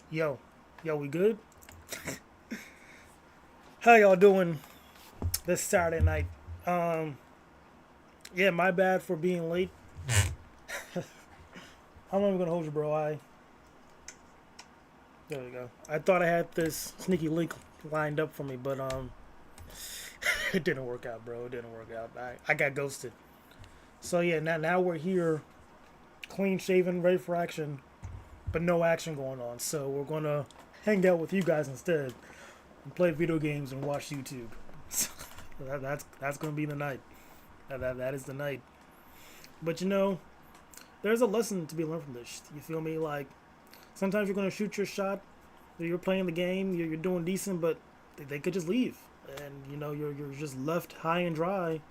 Yo, we good? How y'all doing this Saturday night? Um, yeah, my bad for being late. I'm not even gonna hold you, bro. There we go. I thought I had this sneaky link lined up for me, but it didn't work out, bro. It didn't work out. I got ghosted. So yeah, now we're here, clean shaven, ready for action, but no action going on. So we're gonna hang out with you guys instead and play video games and watch YouTube. That's gonna be the night. That is the night. But there's a lesson to be learned from this. You feel me? Like sometimes you're gonna shoot your shot. You're playing the game. You're doing decent, but they could just leave, and you're just left high and dry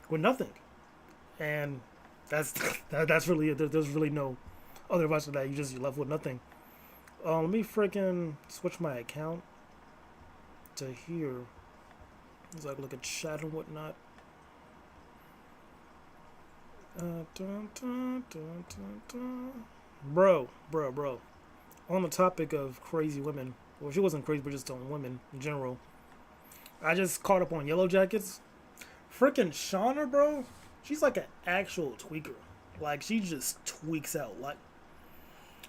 with nothing. And that's that's really it. There's really no other advice to that. You're left with nothing. Let me freaking switch my account to here so I can look at chat and whatnot. Dun, dun, dun, dun, dun. Bro. On the topic of crazy women, well, she wasn't crazy, but just on women in general. I just caught up on Yellow Jackets. Freaking Shauna, bro. She's like an actual tweaker. Like she just tweaks out. Like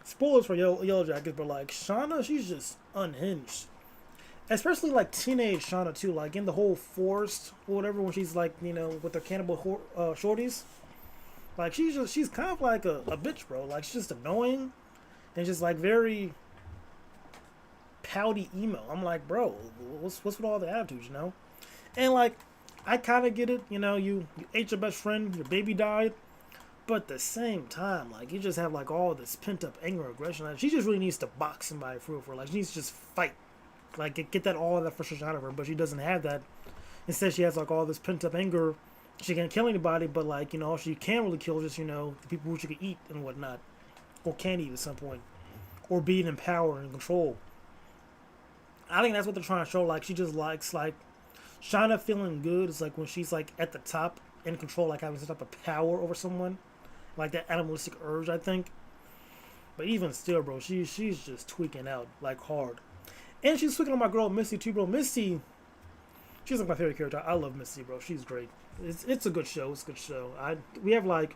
spoilers for Yellow Jackets, but like Shauna, she's just unhinged. Especially like teenage Shauna too. Like in the whole forest or whatever, when she's like with her cannibal shorties. Like she's kind of like a bitch, bro. Like she's just annoying and just like very pouty emo. I'm like, bro, what's with all the attitudes? And like, I kind of get it. You ate your best friend, your baby died, but at the same time, like you just have like all this pent up anger, aggression. Like, she just really needs to box somebody for like she needs to just fight, like get that frustration out of her. But she doesn't have that. Instead, she has like all this pent up anger. She can't kill anybody, but like all she can really kill is just the people who she can eat and whatnot, or can eat at some point, or being in power and control. I think that's what they're trying to show. Like she just likes like Shauna feeling good. It's like when she's like at the top in control, like having some type of power over someone, like that animalistic urge. I think. But even still, bro, she's just tweaking out like hard, and she's tweaking on my girl Misty too, bro. Misty, she's like my favorite character. I love Misty, bro. She's great. It's a good show. It's a good show. We have like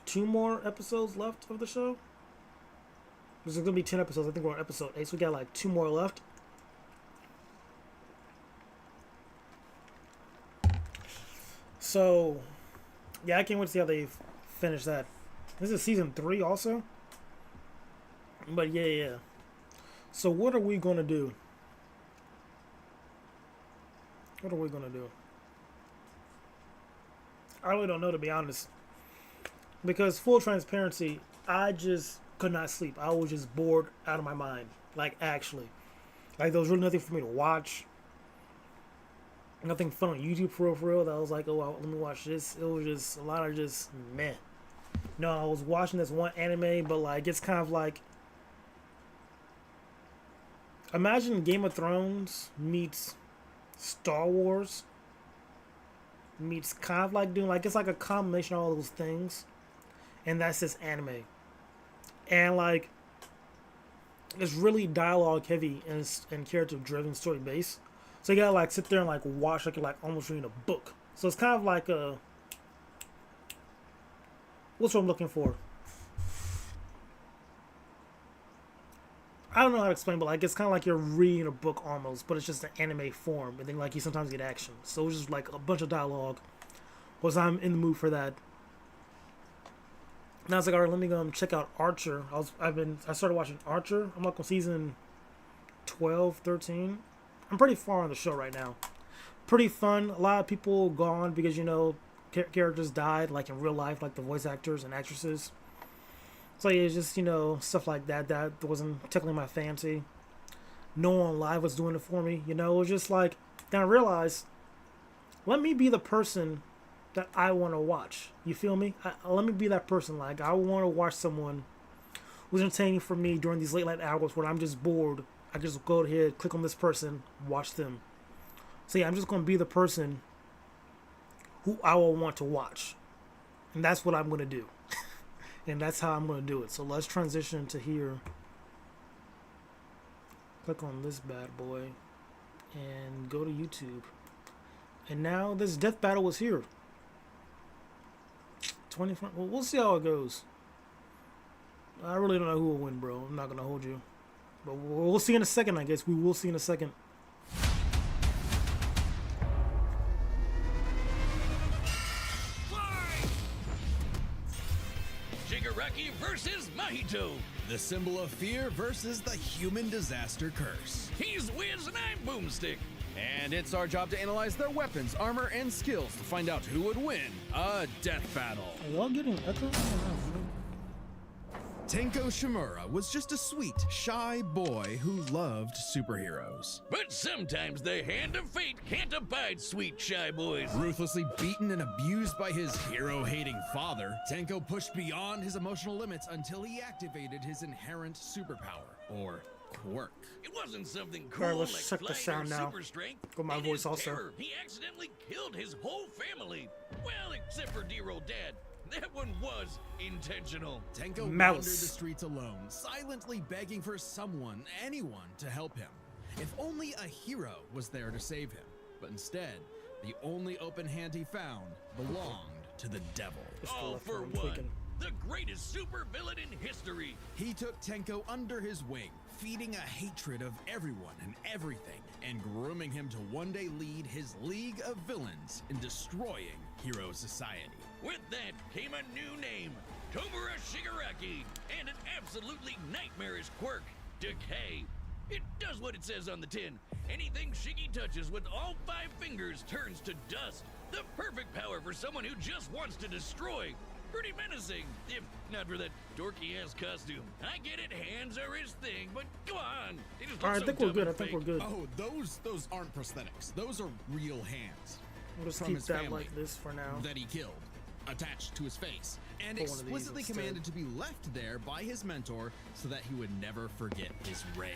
two more episodes left of the show. There's gonna be 10 episodes. I think we're on episode 8, so we got like two more left. So, yeah, I can't wait to see how they finish that. This is season 3 also. But yeah. So what are we gonna do? What are we gonna do? I really don't know, to be honest. Because full transparency, I just could not sleep. I was just bored out of my mind. Like actually, like there was really nothing for me to watch. Nothing fun on YouTube for real. That I was like, oh, well, let me watch this. It was just a lot of just meh. No, I was watching this one anime, but like it's kind of like imagine Game of Thrones meets Star Wars meets kind of like doing like it's like a combination of all those things, and that's this anime. And like it's really dialogue heavy and character driven, story based. So you gotta like sit there and like watch like you're like almost reading a book. So it's kind of like a what's what I'm looking for. I don't know how to explain, but like it's kind of like you're reading a book almost, but it's just an anime form, and then like you sometimes get action. So it's just like a bunch of dialogue. Was I'm in the mood for that. Now it's like, all right, let me go check out Archer. I started watching Archer. I'm like on season 12, 13. I'm pretty far on the show right now. Pretty fun. A lot of people gone because characters died like in real life, like the voice actors and actresses. So yeah, it's just stuff like that wasn't tickling my fancy. No one live was doing it for me. It was just like then I realized, let me be the person that I want to watch. You feel me? Let me be that person. Like I want to watch someone who's entertaining for me during these late night hours when I'm just bored. I just go ahead, click on this person, watch them. So yeah, I'm just gonna be the person who I will want to watch, and that's what I'm gonna do. And that's how I'm going to do it. So let's transition to here. Click on this bad boy and go to YouTube. And now this death battle is here. 24. Well, we'll see how it goes. I really don't know who will win, bro. I'm not going to hold you. But we'll see in a second, I guess. We will see in a second. Shigaraki versus Mahito. The symbol of fear versus the human disaster curse. He's Wiz and I'm Boomstick. And it's our job to analyze their weapons, armor, and skills to find out who would win a death battle. Are y'all getting echo? Tenko Shimura was just a sweet, shy boy who loved superheroes. But sometimes the hand of fate can't abide sweet shy boys. Ruthlessly beaten and abused by his hero-hating father, Tenko pushed beyond his emotional limits until he activated his inherent superpower, or quirk. It wasn't something cool Alright, let's like check the flying or sound now. super strength. Got my In voice his also. terror, he accidentally killed his whole family. Well, except for dear old dad. That one was intentional. Tenko Mouse. wandered the streets alone, silently begging for someone, anyone, to help him. If only a hero was there to save him. But instead, the only open hand he found belonged to the devil. Just the All left for arm one. tweaking. The greatest supervillain in history. He took Tenko under his wing, feeding a hatred of everyone and everything, and grooming him to one day lead his league of villains in destroying hero society. With that came a new name, Tomura Shigaraki, and an absolutely nightmarish quirk, Decay. It does what it says on the tin. Anything Shiggy touches with all 5 fingers turns to dust. The perfect power for someone who just wants to destroy. Pretty menacing, if not for that dorky-ass costume. I get it, hands are his thing, but come on. They just look Alright, I so think we're dumb good. I and think fake. we're good. Oh, those aren't prosthetics. Those are real hands We'll just from keep his that family like this for now. that he killed, attached to his face, and Put one of these explicitly instead. commanded to be left there by his mentor so that he would never forget his rage.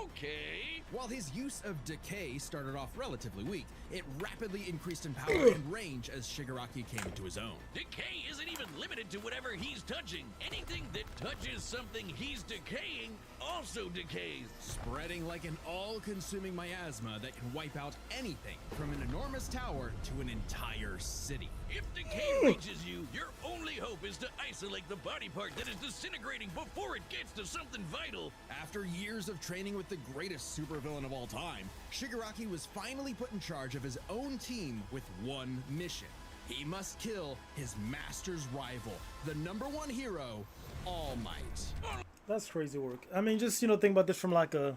Okay. While his use of decay started off relatively weak, it rapidly increased in power and range as Shigaraki came into his own. Decay isn't even limited to whatever he's touching. Anything that touches something he's decaying also decays. Spreading like an all-consuming miasma that can wipe out anything from an enormous tower to an entire city. If decay reaches you, your only hope is to isolate the body part that is disintegrating before it gets to something vital. After years of training with the greatest supervillain of all time, Shigaraki was finally put in charge of his own team with one mission. He must kill his master's rival, the #1 hero, All Might. That's crazy work. I mean, just, think about this from like a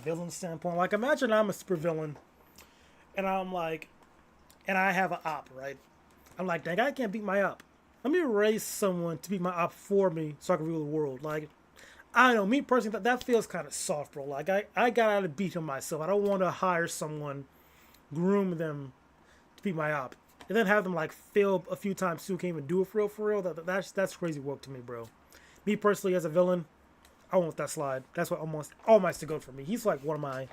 villain standpoint. Like, imagine I'm a supervillain and I'm like, and I have an op, right? I'm like, dang, I can't beat my op. Let me raise someone to beat my op for me so I can rule the world. Like, I don't know, me personally, that feels kind of soft, bro. Like, I got to beat him myself. I don't want to hire someone, groom them to beat my op, and then have them, like, fail a few times too, can't even do it for real. That's crazy work to me, bro. Me personally, as a villain, I want that slide. That's what All Might's to go for me. He's like one of my,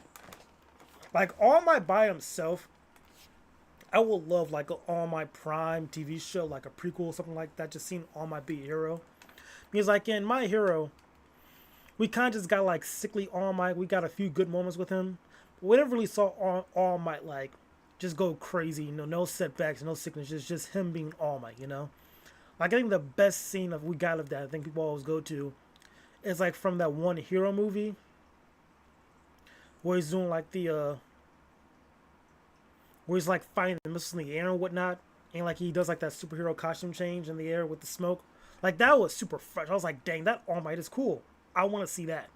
like, All Might by himself. I would love like an All Might Prime TV show, like a prequel or something like that. Just seeing All Might be a hero. Because like in My Hero, we kind of just got like sickly All Might. We got a few good moments with him. But we never really saw All Might like just go crazy. No setbacks, no sicknesses. Just him being All Might. Like I think the best scene of we got of that, I think people always go to, is like from that one Hero movie where he's doing like the where he's like fighting the missiles in the air and whatnot, and like he does like that superhero costume change in the air with the smoke. Like that was super fresh. I was like, dang, that All Might is cool. I want to see that,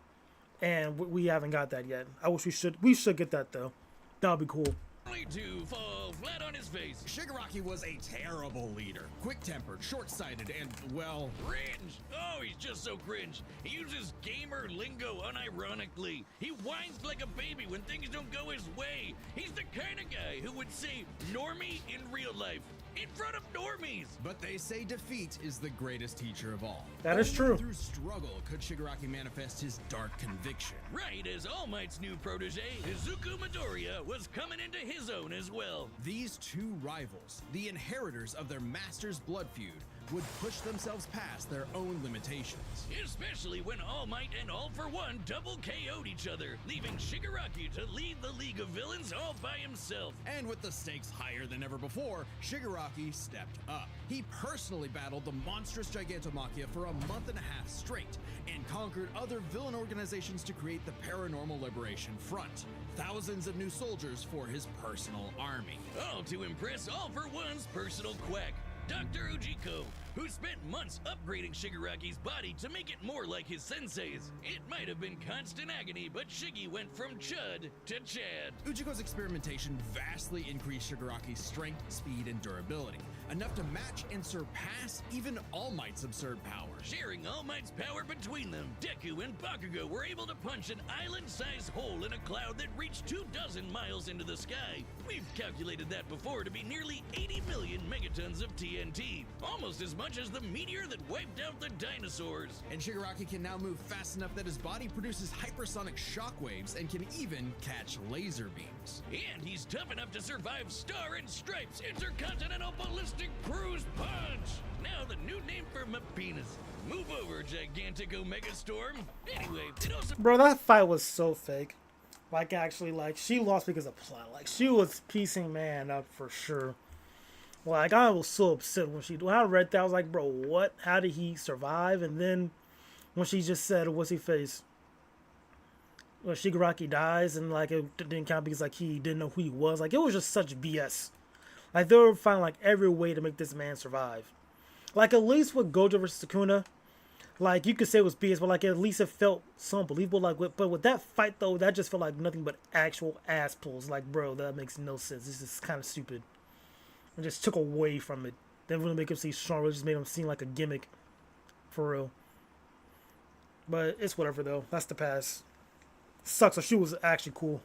and we haven't got that yet. I wish we should. We should get that though. That would be cool. Only to fall flat on his face. Shigaraki was a terrible leader, quick-tempered, short-sighted, and, well, Cringe! Oh, he's just so cringe. He uses gamer lingo unironically. He whines like a baby when things don't go his way. He's the kind of guy who would say normie in real life in front of normies. But they say defeat is the greatest teacher of all. That is true. Only through struggle could Shigaraki manifest his dark conviction. Right as All Might's new protege, Izuku Midoriya, was coming into his own as well. These two rivals, the inheritors of their master's blood feud, would push themselves past their own limitations. Especially when All Might and All For One double KO'd each other, leaving Shigaraki to lead the League of Villains all by himself. And with the stakes higher than ever before, Shigaraki stepped up. He personally battled the monstrous Gigantomachia for a month and a half straight, and conquered other villain organizations to create the Paranormal Liberation Front. Thousands of new soldiers for his personal army. All to impress All For One's personal quack, Dr. Ujiko, who spent months upgrading Shigaraki's body to make it more like his sensei's. It might have been constant agony, but Shiggy went from Chud to Chad. Ujiko's experimentation vastly increased Shigaraki's strength, speed, and durability, enough to match and surpass even All Might's absurd power. Sharing All Might's power between them, Deku and Bakugo were able to punch an island-sized hole in a cloud that reached 24 miles into the sky. We've calculated that before to be nearly 80 million megatons of TNT, almost as much as the meteor that wiped out the dinosaurs. And Shigaraki can now move fast enough that his body produces hypersonic shockwaves and can even catch laser beams. And he's tough enough to survive Star and Stripes' Intercontinental Ballistic Cruise Punch. Now the new name for my penis. Move over, gigantic Omega Storm. Anyway, it also Bro, that fight was so fake. Like, actually, like, she lost because of plot. Like, she was piecing man up for sure. Like, I was so upset when I read that. I was like, bro, what? How did he survive? And then when she just said, what's he face? When Shigaraki dies, and like, it didn't count because like he didn't know who he was. Like, it was just such BS. Like, they were finding like every way to make this man survive. Like, at least with Gojo versus Sukuna, like, you could say it was BS, but like, at least it felt so unbelievable. Like, but with that fight though, that just felt like nothing but actual ass pulls. Like, bro, that makes no sense. This is kind of stupid. It just took away from it. Didn't really make him seem stronger. It just made him seem like a gimmick. For real. But it's whatever, though. That's the past. Sucks. So she was actually cool.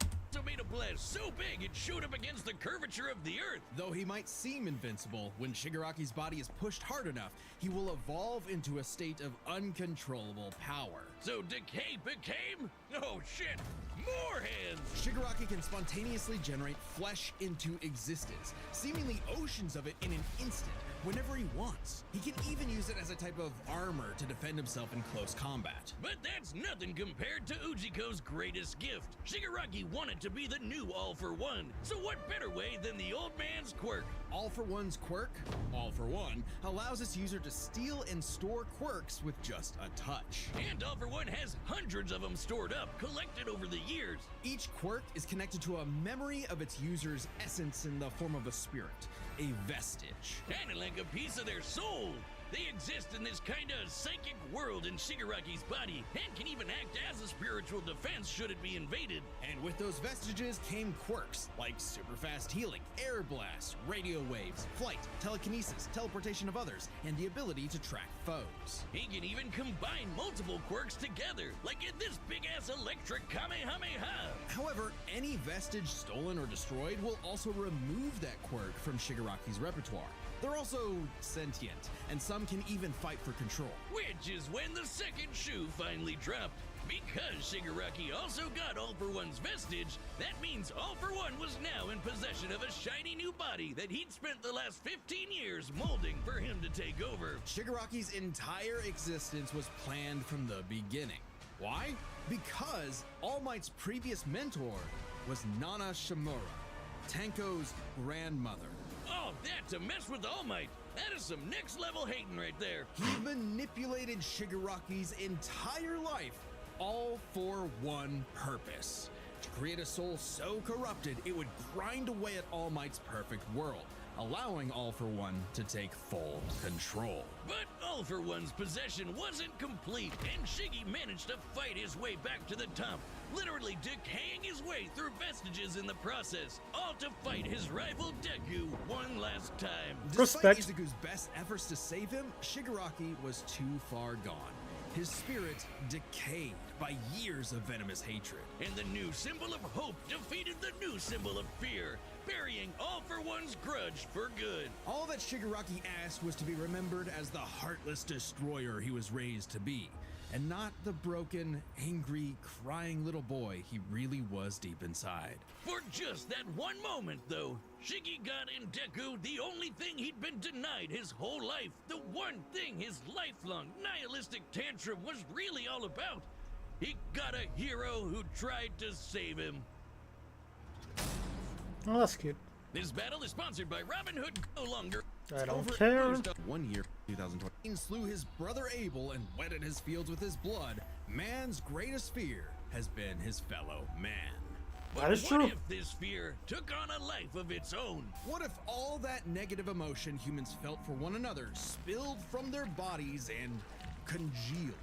made a blast so big it showed up against the curvature of the earth. Though he might seem invincible, when Shigaraki's body is pushed hard enough, he will evolve into a state of uncontrollable power. So Decay became... Oh shit! More hands! Shigaraki can spontaneously generate flesh into existence, seemingly oceans of it in an instant, whenever he wants. He can even use it as a type of armor to defend himself in close combat. But that's nothing compared to Ujiko's greatest gift. Shigaraki wanted to be the new All For One, so what better way than the old man's quirk? All For One's quirk, All For One, allows its user to steal and store quirks with just a touch. And All For One has hundreds of them stored up, collected over the years. Each quirk is connected to a memory of its user's essence in the form of a spirit, a vestige. Kinda like a piece of their soul. They exist in this kinda psychic world in Shigaraki's body, and can even act as a spiritual defense should it be invaded. And with those vestiges came quirks, like super fast healing, air blast, radio waves, flight, telekinesis, teleportation of others, and the ability to track foes. He can even combine multiple quirks together, like in this big-ass electric Kamehameha. However, any vestige stolen or destroyed will also remove that quirk from Shigaraki's repertoire. They're also sentient, and some can even fight for control. Which is when the second shoe finally dropped. Because Shigaraki also got All For One's vestige, that means All For One was now in possession of a shiny new body that he'd spent the last 15 years molding for him to take over. Shigaraki's entire existence was planned from the beginning. Why? Because All Might's previous mentor was Nana Shimura, Tenko's grandmother. Oh, that to mess with All Might. That is some next level hating right there. He manipulated Shigaraki's entire life, all for one purpose: to create a soul so corrupted it would grind away at All Might's perfect world, allowing All For One to take full control. But All For One's possession wasn't complete, and Shiggy managed to fight his way back to the top, literally decaying his way through vestiges in the process, all to fight his rival Deku one last time. Respect. Despite Izuku's best efforts to save him, Shigaraki was too far gone. His spirit decayed by years of venomous hatred. And the new symbol of hope defeated the new symbol of fear. burying All For One's grudge for good. All that Shigaraki asked was to be remembered as the heartless destroyer he was raised to be, and not the broken, angry, crying little boy he really was deep inside. For just that one moment, though, Shiggy got in Deku the only thing he'd been denied his whole life, the one thing his lifelong nihilistic tantrum was really all about. He got a hero who tried to save him. Oh, that's cute. This battle is sponsored by Robin Hood no longer. I don't Over care. first of 1 year, 2020, slew his brother Abel and wetted his fields with his blood. Man's greatest fear has been his fellow man. But That is what true. if this fear took on a life of its own? What if all that negative emotion humans felt for one another spilled from their bodies and congealed,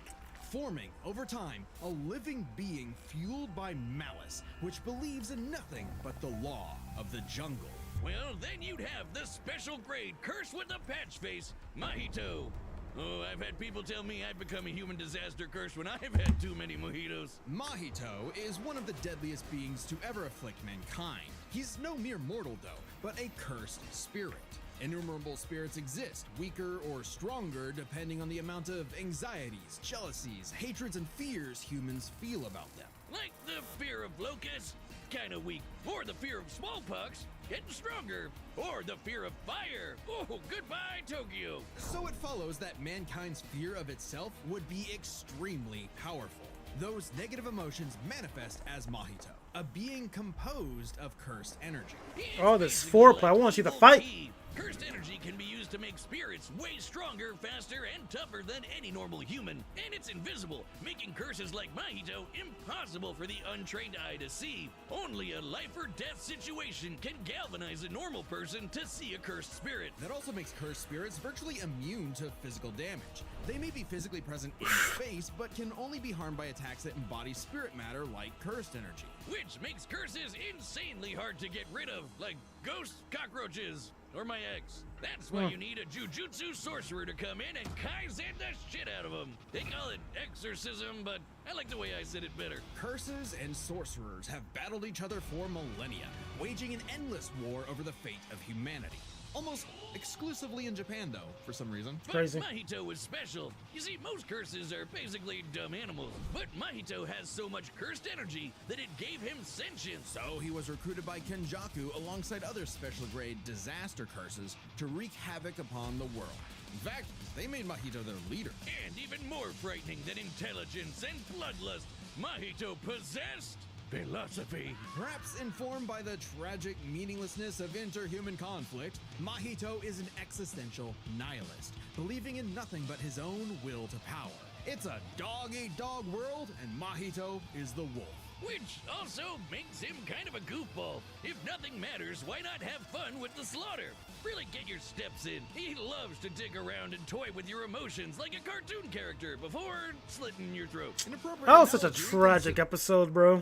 forming, over time, a living being fueled by malice, which believes in nothing but the law of the jungle? Well, then you'd have the special grade curse with the patch face, Mahito. Oh, I've had people tell me I've become a human disaster curse when I've had too many mojitos. Mahito is one of the deadliest beings to ever afflict mankind. He's no mere mortal, though, but a cursed spirit. Innumerable spirits exist, weaker or stronger depending on the amount of anxieties, jealousies, hatreds, and fears humans feel about them. Like the fear of locusts, kinda weak. Or the fear of smallpox, getting stronger. Or the fear of fire. Oh, goodbye, Tokyo. So it follows that mankind's fear of itself would be extremely powerful. Those negative emotions manifest as Mahito, a being composed of cursed energy. It's Oh, this basically foreplay. like I wanna see the full fight. T. Cursed energy can be used to make spirits way stronger, faster, and tougher than any normal human. And it's invisible, making curses like Mahito impossible for the untrained eye to see. Only a life or death situation can galvanize a normal person to see a cursed spirit. That also makes cursed spirits virtually immune to physical damage. They may be physically present in space, but can only be harmed by attacks that embody spirit matter like cursed energy. Which makes curses insanely hard to get rid of, like ghosts, cockroaches, or my ex. That's why you need a jujutsu sorcerer to come in and kaizen the shit out of them. They call it exorcism, but I like the way I said it better. Curses and sorcerers have battled each other for millennia, waging an endless war over the fate of humanity. Almost exclusively in Japan, though, for some reason. But Crazy. Mahito was special. You see, most curses are basically dumb animals, but Mahito has so much cursed energy that it gave him sentience. So he was recruited by Kenjaku alongside other special grade disaster curses to wreak havoc upon the world. In fact, they made Mahito their leader. And even more frightening than intelligence and bloodlust, Mahito possessed philosophy. Perhaps informed by the tragic meaninglessness of interhuman conflict, Mahito is an existential nihilist, believing in nothing but his own will to power. It's a dog-eat-dog world, and Mahito is the wolf. Which also makes him kind of a goofball. If nothing matters, why not have fun with the slaughter? Really get your steps in. He loves to dig around and toy with your emotions like a cartoon character before slitting your throat. An appropriate That was such a analogy tragic episode, bro.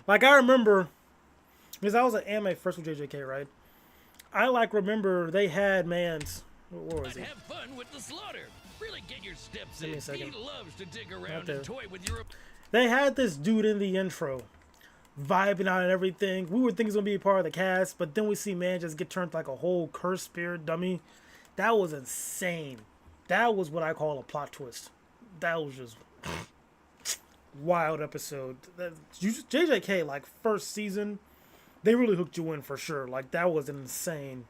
Like, I remember, because I was an anime first with JJK, right? I, like, remember they had man's, what was I'd it? have fun with the slaughter. Really get your steps Give me in. a second. He loves to dig Right around there. and toy with your... They had this dude in the intro, vibing out and everything. We would think he's going to be a part of the cast, but then we see man just get turned like a whole cursed spirit dummy. That was insane. That was what I call a plot twist. That was just wild episode. JJK, like, first season, they really hooked you in for sure. Like, that was an insane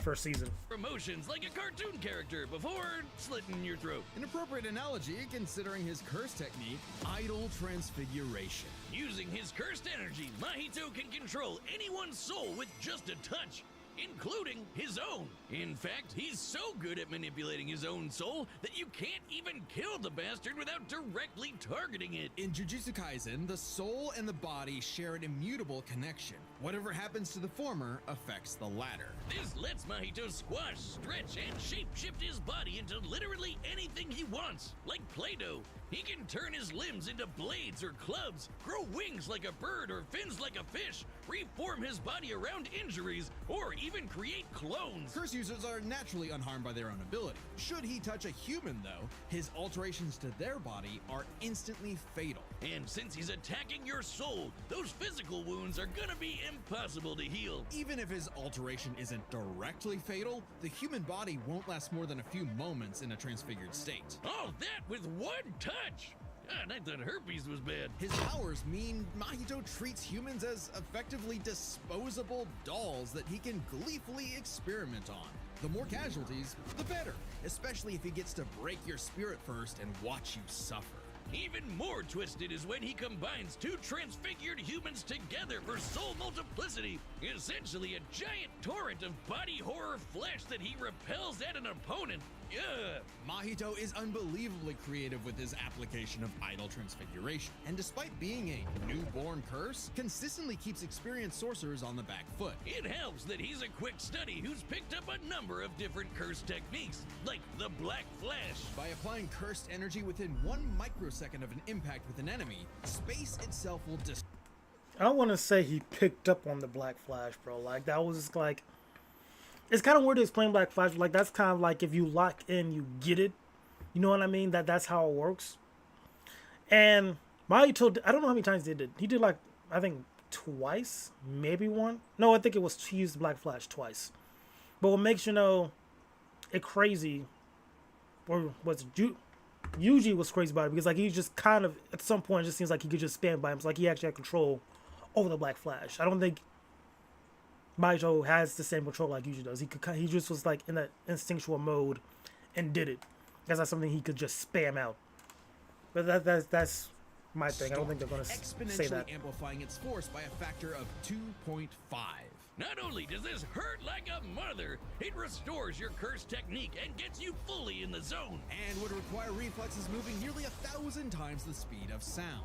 first season. emotions like a cartoon character before slitting your throat. An appropriate analogy considering his curse technique, idol transfiguration. Using his cursed energy, Mahito can control anyone's soul with just a touch, including his own. In fact, he's so good at manipulating his own soul that you can't even kill the bastard without directly targeting it. In Jujutsu Kaisen, the soul and the body share an immutable connection. Whatever happens to the former affects the latter. This lets Mahito squash, stretch, and shape-shift his body into literally anything he wants, like Play-Doh. He can turn his limbs into blades or clubs, grow wings like a bird or fins like a fish, reform his body around injuries, or even create clones. Curse users are naturally unharmed by their own ability. Should he touch a human, though, his alterations to their body are instantly fatal. And since he's attacking your soul, those physical wounds are gonna be impossible to heal. Even if his alteration isn't directly fatal, the human body won't last more than a few moments in a transfigured state. All that with one touch! God, I thought herpes was bad. His powers mean Mahito treats humans as effectively disposable dolls that he can gleefully experiment on. The more casualties, the better, especially if he gets to break your spirit first and watch you suffer. Even more twisted is when he combines two transfigured humans together for soul multiplicity, essentially a giant torrent of body horror flesh that he repels at an opponent. Ugh. Mahito is unbelievably creative with his application of idol transfiguration, and despite being a newborn curse, consistently keeps experienced sorcerers on the back foot. It helps that he's a quick study who's picked up a number of different curse techniques, like the Black Flash. By applying cursed energy within 1 microsecond of an impact with an enemy, space itself will I don't want to say he picked up on the Black Flash, bro. Like, that was like... It's kind of weird to explain Black Flash, but like, that's kind of like if you lock in, you get it. You know what I mean? That's how it works. And Mahito, I don't know how many times he did. He did like, I think twice, maybe one. No, I think it was, he used Black Flash twice. But what makes you know it crazy, or was Yuji was crazy about it, because like he just kind of, at some point, it just seems like he could just stand by him. It's like he actually had control over the Black Flash. I don't think Mahito has the same control like Yuji does. He just was like in that instinctual mode and did it. That's not something he could just spam out. But that's my thing. I don't think they're gonna say that. Amplifying its force by a factor of 2.5. Not only does this hurt like a mother, it restores your curse technique and gets you fully in the zone. And would require reflexes moving nearly 1,000 times the speed of sound.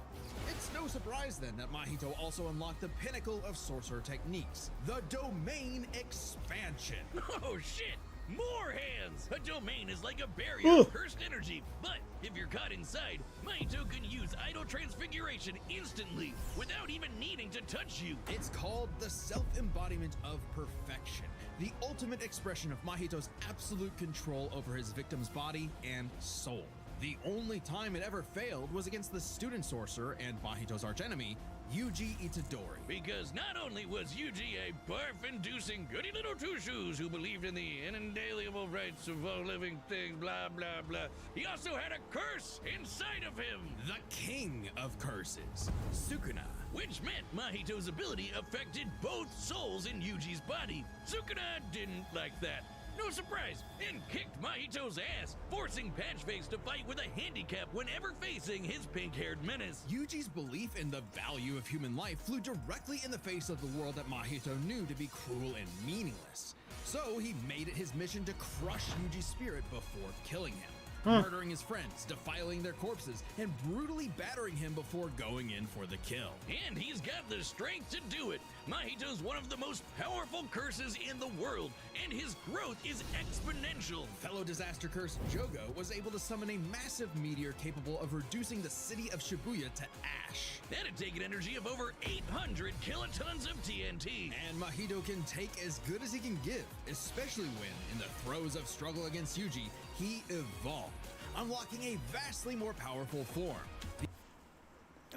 It's no surprise then that Mahito also unlocked the pinnacle of sorcerer techniques, the Domain Expansion. Oh shit! More hands! A domain is like a barrier of cursed energy, but if you're caught inside, Mahito can use idol transfiguration instantly without even needing to touch you. It's called the self-embodiment of perfection, the ultimate expression of Mahito's absolute control over his victim's body and soul. The only time it ever failed was against the student sorcerer and Mahito's archenemy, Yuji Itadori. Because not only was Yuji a barf-inducing goody little two-shoes who believed in the inalienable rights of all living things, blah, blah, blah, he also had a curse inside of him. The king of curses, Sukuna. Which meant Mahito's ability affected both souls in Yuji's body. Sukuna didn't like that. No surprise, and kicked Mahito's ass, forcing Patchface to fight with a handicap whenever facing his pink-haired menace. Yuji's belief in the value of human life flew directly in the face of the world that Mahito knew to be cruel and meaningless. So he made it his mission to crush Yuji's spirit before killing him. Murdering his friends, defiling their corpses, and brutally battering him before going in for the kill. And he's got the strength to do it. Mahito's one of the most powerful curses in the world, and his growth is exponential. Fellow disaster curse Jogo was able to summon a massive meteor capable of reducing the city of Shibuya to ash. That'd take an energy of over 800 kilotons of TNT. And Mahito can take as good as he can give, especially when, in the throes of struggle against Yuji, he evolved, unlocking a vastly more powerful form.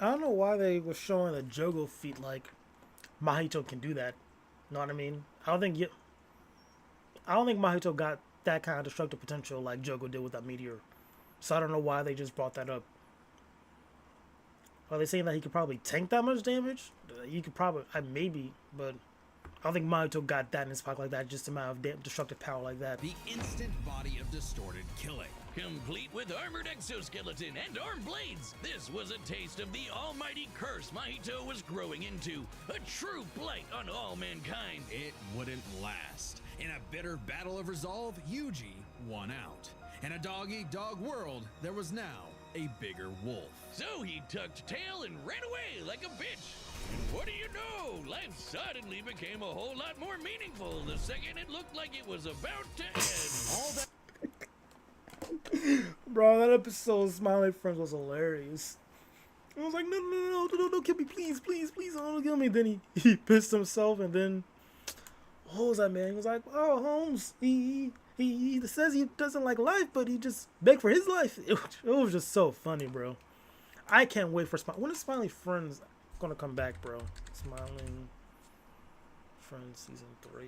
I don't know why they were showing the Jogo feat like Mahito can do that. You know what I mean? I don't think Mahito got that kind of destructive potential like Jogo did with that meteor. So I don't know why they just brought that up. Are they saying that he could probably tank that much damage? He could probably, maybe, but I don't think Mahito got that in his pocket like that, just the amount of destructive power like that. The instant body of distorted killing. Complete with armored exoskeleton and armed blades, this was a taste of the almighty curse Mahito was growing into. A true blight on all mankind. It wouldn't last. In a bitter battle of resolve, Yuji won out. In a dog-eat-dog world, there was now a bigger wolf. So he tucked tail and ran away like a bitch. And what do you know? Life suddenly became a whole lot more meaningful the second it looked like it was about to end. All that Bro, that episode of Smiley Friends was hilarious. I was like, no, don't kill me, please, don't kill me. Then he pissed himself, and then what was that, man? He was like, oh, Holmes, he says he doesn't like life, but he just begged for his life. It was just so funny, bro. I can't wait for when is Smiley Friends gonna come back, bro? Smiling Friends season 3.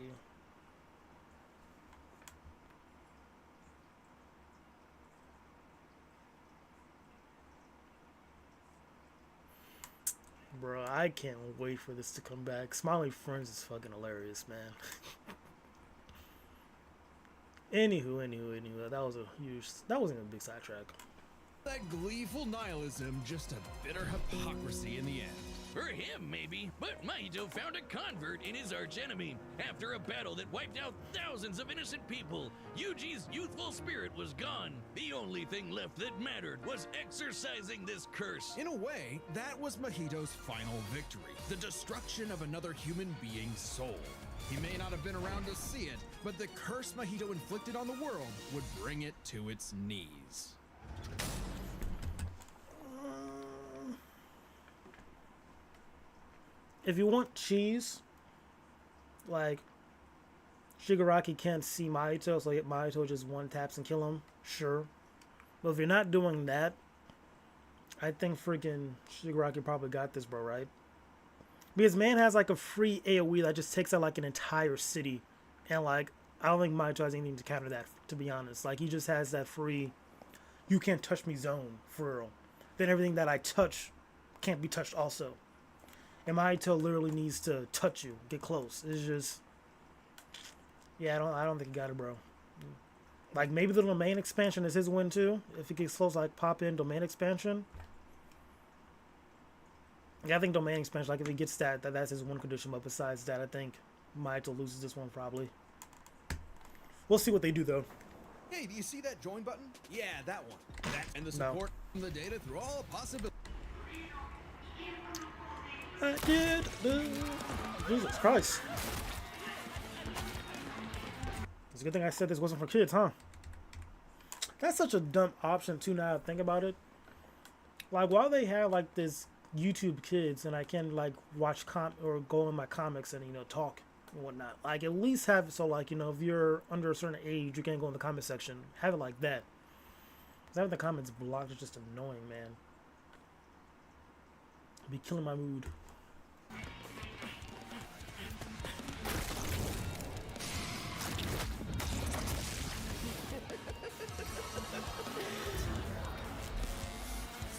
Bro, I can't wait for this to come back. Smiley Friends is fucking hilarious, man. Anywho, that wasn't a big sidetrack. That gleeful nihilism, just a bitter hypocrisy in the end. For him, maybe, but Mahito found a convert in his archenemy. After a battle that wiped out thousands of innocent people, Yuji's youthful spirit was gone. The only thing left that mattered was exorcising this curse. In a way, that was Mahito's final victory, the destruction of another human being's soul. He may not have been around to see it, but the curse Mahito inflicted on the world would bring it to its knees. If you want cheese, like Shigaraki can't see Mahito, so Mahito just one taps and kill him, sure. But if you're not doing that, I think freaking Shigaraki probably got this, bro, right? Because man has like a free AoE that just takes out like an entire city. And like, I don't think Mahito has anything to counter that, to be honest. Like, he just has that free, you can't touch me zone, for real. Then everything that I touch can't be touched also. And Mahito literally needs to touch you, get close. It's just, yeah, I don't think he got it, bro. Like, maybe the domain expansion is his win too. If he gets close, like pop in domain expansion. Yeah, I think domain expansion, like if he gets that's his one condition. But besides that, I think Mahito loses this one probably. We'll see what they do though. Hey, do you see that join button? Yeah, that one. That and the support from the data through all possibilities. I did. Jesus Christ. It's a good thing I said this wasn't for kids, huh? That's such a dumb option too now I think about it. Like, why they have like this YouTube Kids and I can like watch or go in my comics and, you know, talk and whatnot. Like, at least have it so like, you know, if you're under a certain age, you can't go in the comment section. Have it like that. 'Cause having the comments blocked is just annoying, man. It'd be killing my mood.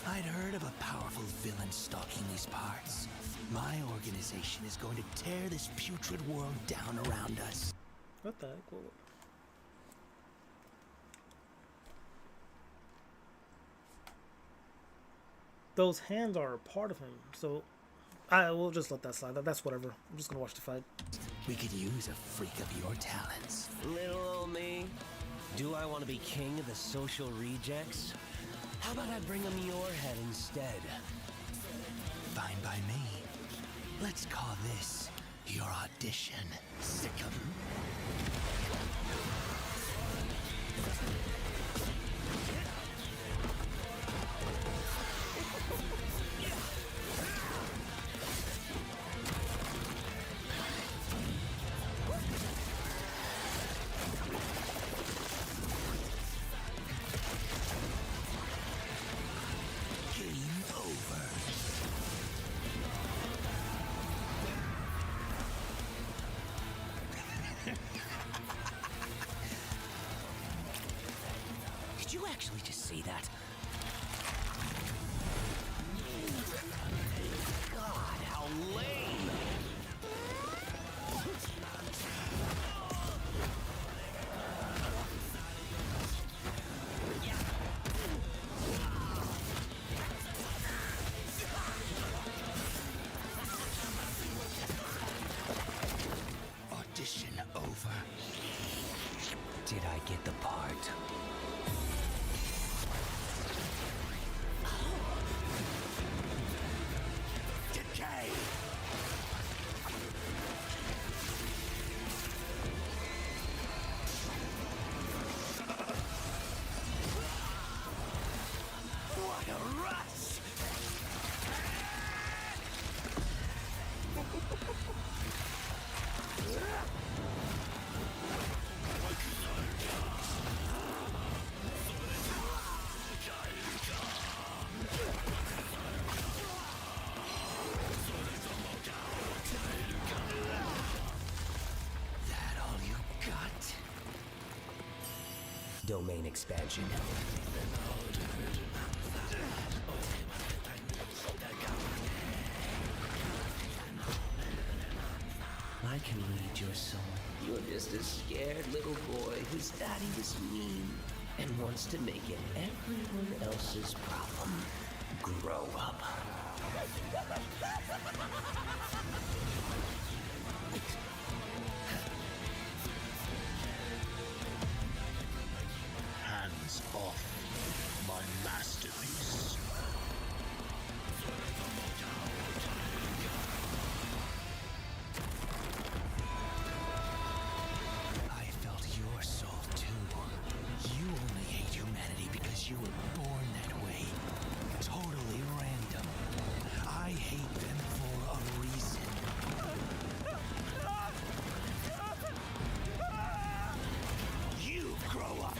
I'd heard of a powerful villain stalking these parts. My organization is going to tear this putrid world down around us. What the heck? Those hands are a part of him, so I will just let that slide. That's whatever. I'm just gonna watch the fight. We could use a freak of your talents. Little old me. Do I want to be king of the social rejects? How about I bring them your head instead? Fine by me. Let's call this your audition, Sickum. Did you actually just see that? God, how lame! Audition over. Did I get the part? Decay! What a rush! domain expansion. I can read your soul. You're just a scared little boy whose daddy was mean and wants to make it everyone else's problem. Grow up. Hands off my masterpiece. I felt your soul too. You only hate humanity because you were born that way. Totally random. I hate them for a reason. You grow up.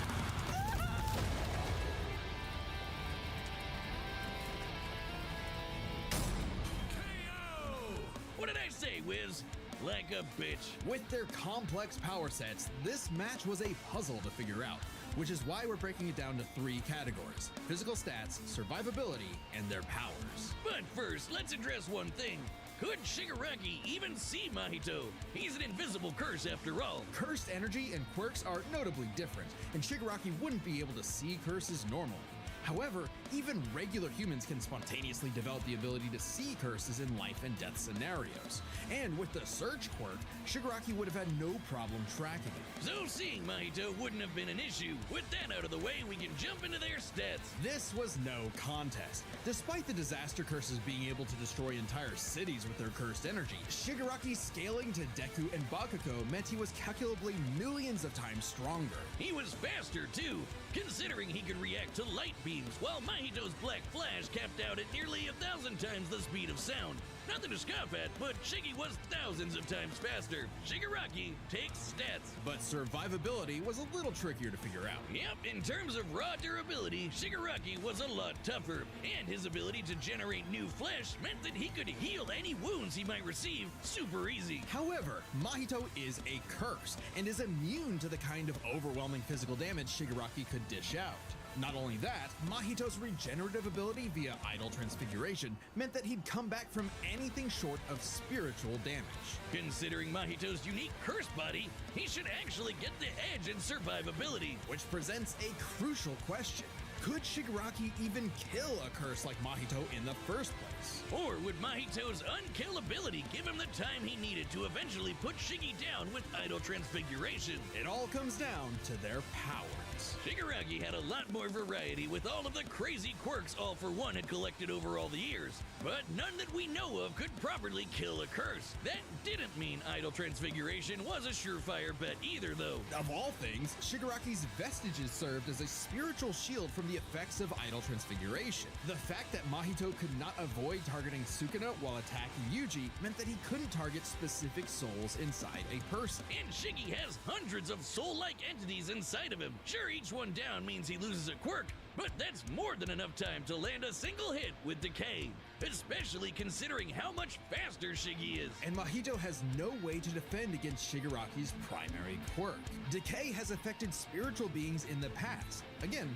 What did I say, Wiz? Like a bitch. With their complex power sets, this match was a puzzle to figure out, which is why we're breaking it down to 3 categories: physical stats, survivability, and their powers. But first, let's address one thing. Could Shigaraki even see Mahito? He's an invisible curse after all. Cursed energy and quirks are notably different, and Shigaraki wouldn't be able to see curses normally. However, even regular humans can spontaneously develop the ability to see curses in life and death scenarios. And with the Search quirk, Shigaraki would have had no problem tracking it. So seeing Mahito wouldn't have been an issue. With that out of the way, we can jump into their stats. This was no contest. Despite the disaster curses being able to destroy entire cities with their cursed energy, Shigaraki's scaling to Deku and Bakugo meant he was calculably millions of times stronger. He was faster too, considering he could react to light beams, while Mahito's Black Flash capped out at nearly 1,000 times the speed of sound. Nothing to scoff at, but Shiggy was thousands of times faster. Shigaraki takes stats. But survivability was a little trickier to figure out. Yep, in terms of raw durability, Shigaraki was a lot tougher, and his ability to generate new flesh meant that he could heal any wounds he might receive super easy. However, Mahito is a curse and is immune to the kind of overwhelming physical damage Shigaraki could dish out. Not only that, Mahito's regenerative ability via idle transfiguration meant that he'd come back from anything short of spiritual damage. Considering Mahito's unique curse body, he should actually get the edge in survivability. Which presents a crucial question. Could Shigaraki even kill a curse like Mahito in the first place? Or would Mahito's unkillability give him the time he needed to eventually put Shiggy down with idle transfiguration? It all comes down to their powers. Shigaraki had a lot more variety with all of the crazy quirks All For One had collected over all the years, but none that we know of could properly kill a curse. That didn't mean idle transfiguration was a surefire bet either, though. Of all things, Shigaraki's vestiges served as a spiritual shield from the effects of idle transfiguration. The fact that Mahito could not avoid targeting Sukuna while attacking Yuji meant that he couldn't target specific souls inside a person. And Shiggy has hundreds of soul-like entities inside of him. Sure, each one down means he loses a quirk, but that's more than enough time to land a single hit with Decay, especially considering how much faster Shiggy is. And Mahito has no way to defend against Shigaraki's primary quirk. Decay has affected spiritual beings in the past. Again,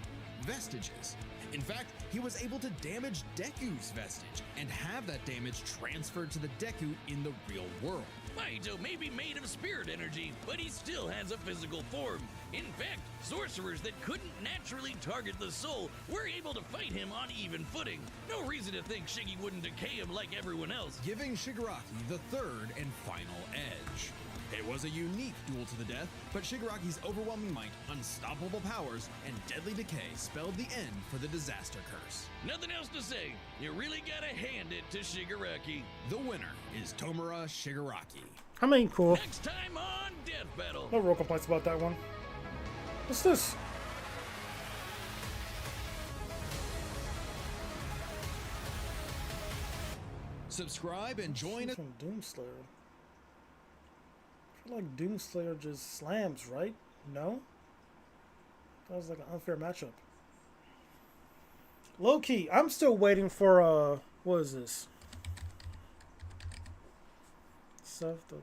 vestiges. In fact, he was able to damage Deku's vestige and have that damage transferred to the Deku in the real world. Mahito may be made of spirit energy, but he still has a physical form. In fact, sorcerers that couldn't naturally target the soul were able to fight him on even footing. No reason to think Shiggy wouldn't decay him like everyone else. Giving Shigaraki the third and final edge. It was a unique duel to the death, but Shigaraki's overwhelming might, unstoppable powers, and deadly decay spelled the end for the disaster curse. Nothing else to say. You really gotta hand it to Shigaraki. The winner is Tomura Shigaraki. I mean, cool. Next time on Death Battle. No real complaints about that one. What's this? Subscribe and join us. From Doomslayer. I feel like Doomslayer just slams, right? No? That was like an unfair matchup. Low key, I'm still waiting for what is this? Seth the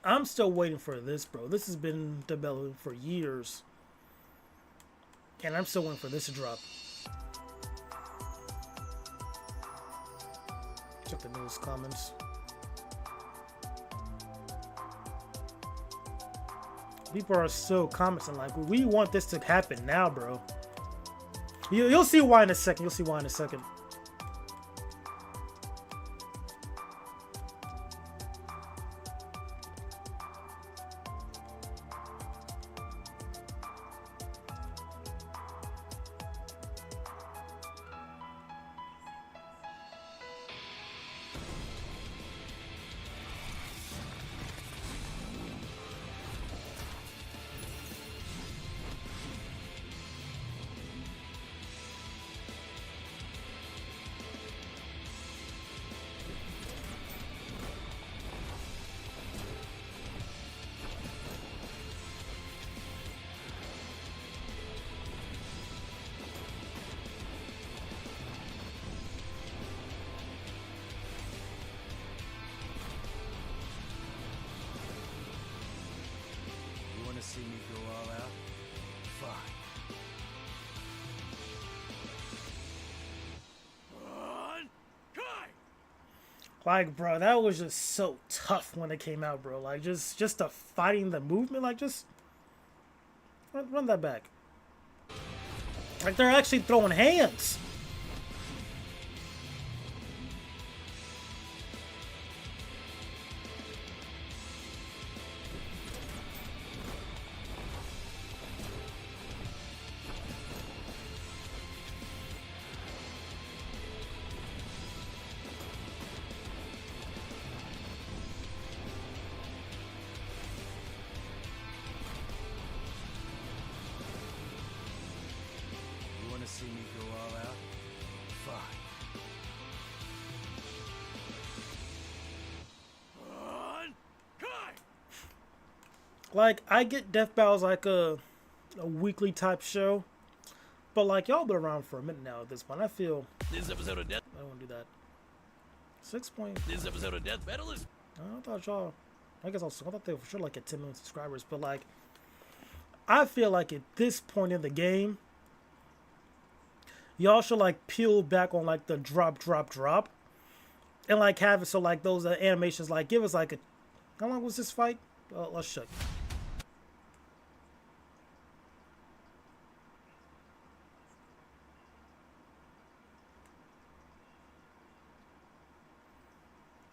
I'm still waiting for this, bro. This has been developing for years. And I'm still waiting for this to drop. Check the news comments. People are still commenting like, we want this to happen now, bro. You'll see why in a second. You'll see why in a second. See me go all out? Fine. Like, bro, that was just so tough when it came out, bro. Like, just the fighting, the movement, like, just run that back. Like, they're actually throwing hands. See me go all out? Fine. Like, I get Death Battle's like a weekly type show, but like y'all been around for a minute now at this point. I feel This episode of Death. I don't want to do that. 6 point. This episode of Death Battle is. I thought y'all. I thought they were for sure like at 10 million subscribers, but like, I feel like at this point in the game, y'all should like peel back on like the drop, and like have it so like those animations like give us like a. How long was this fight? Let's check.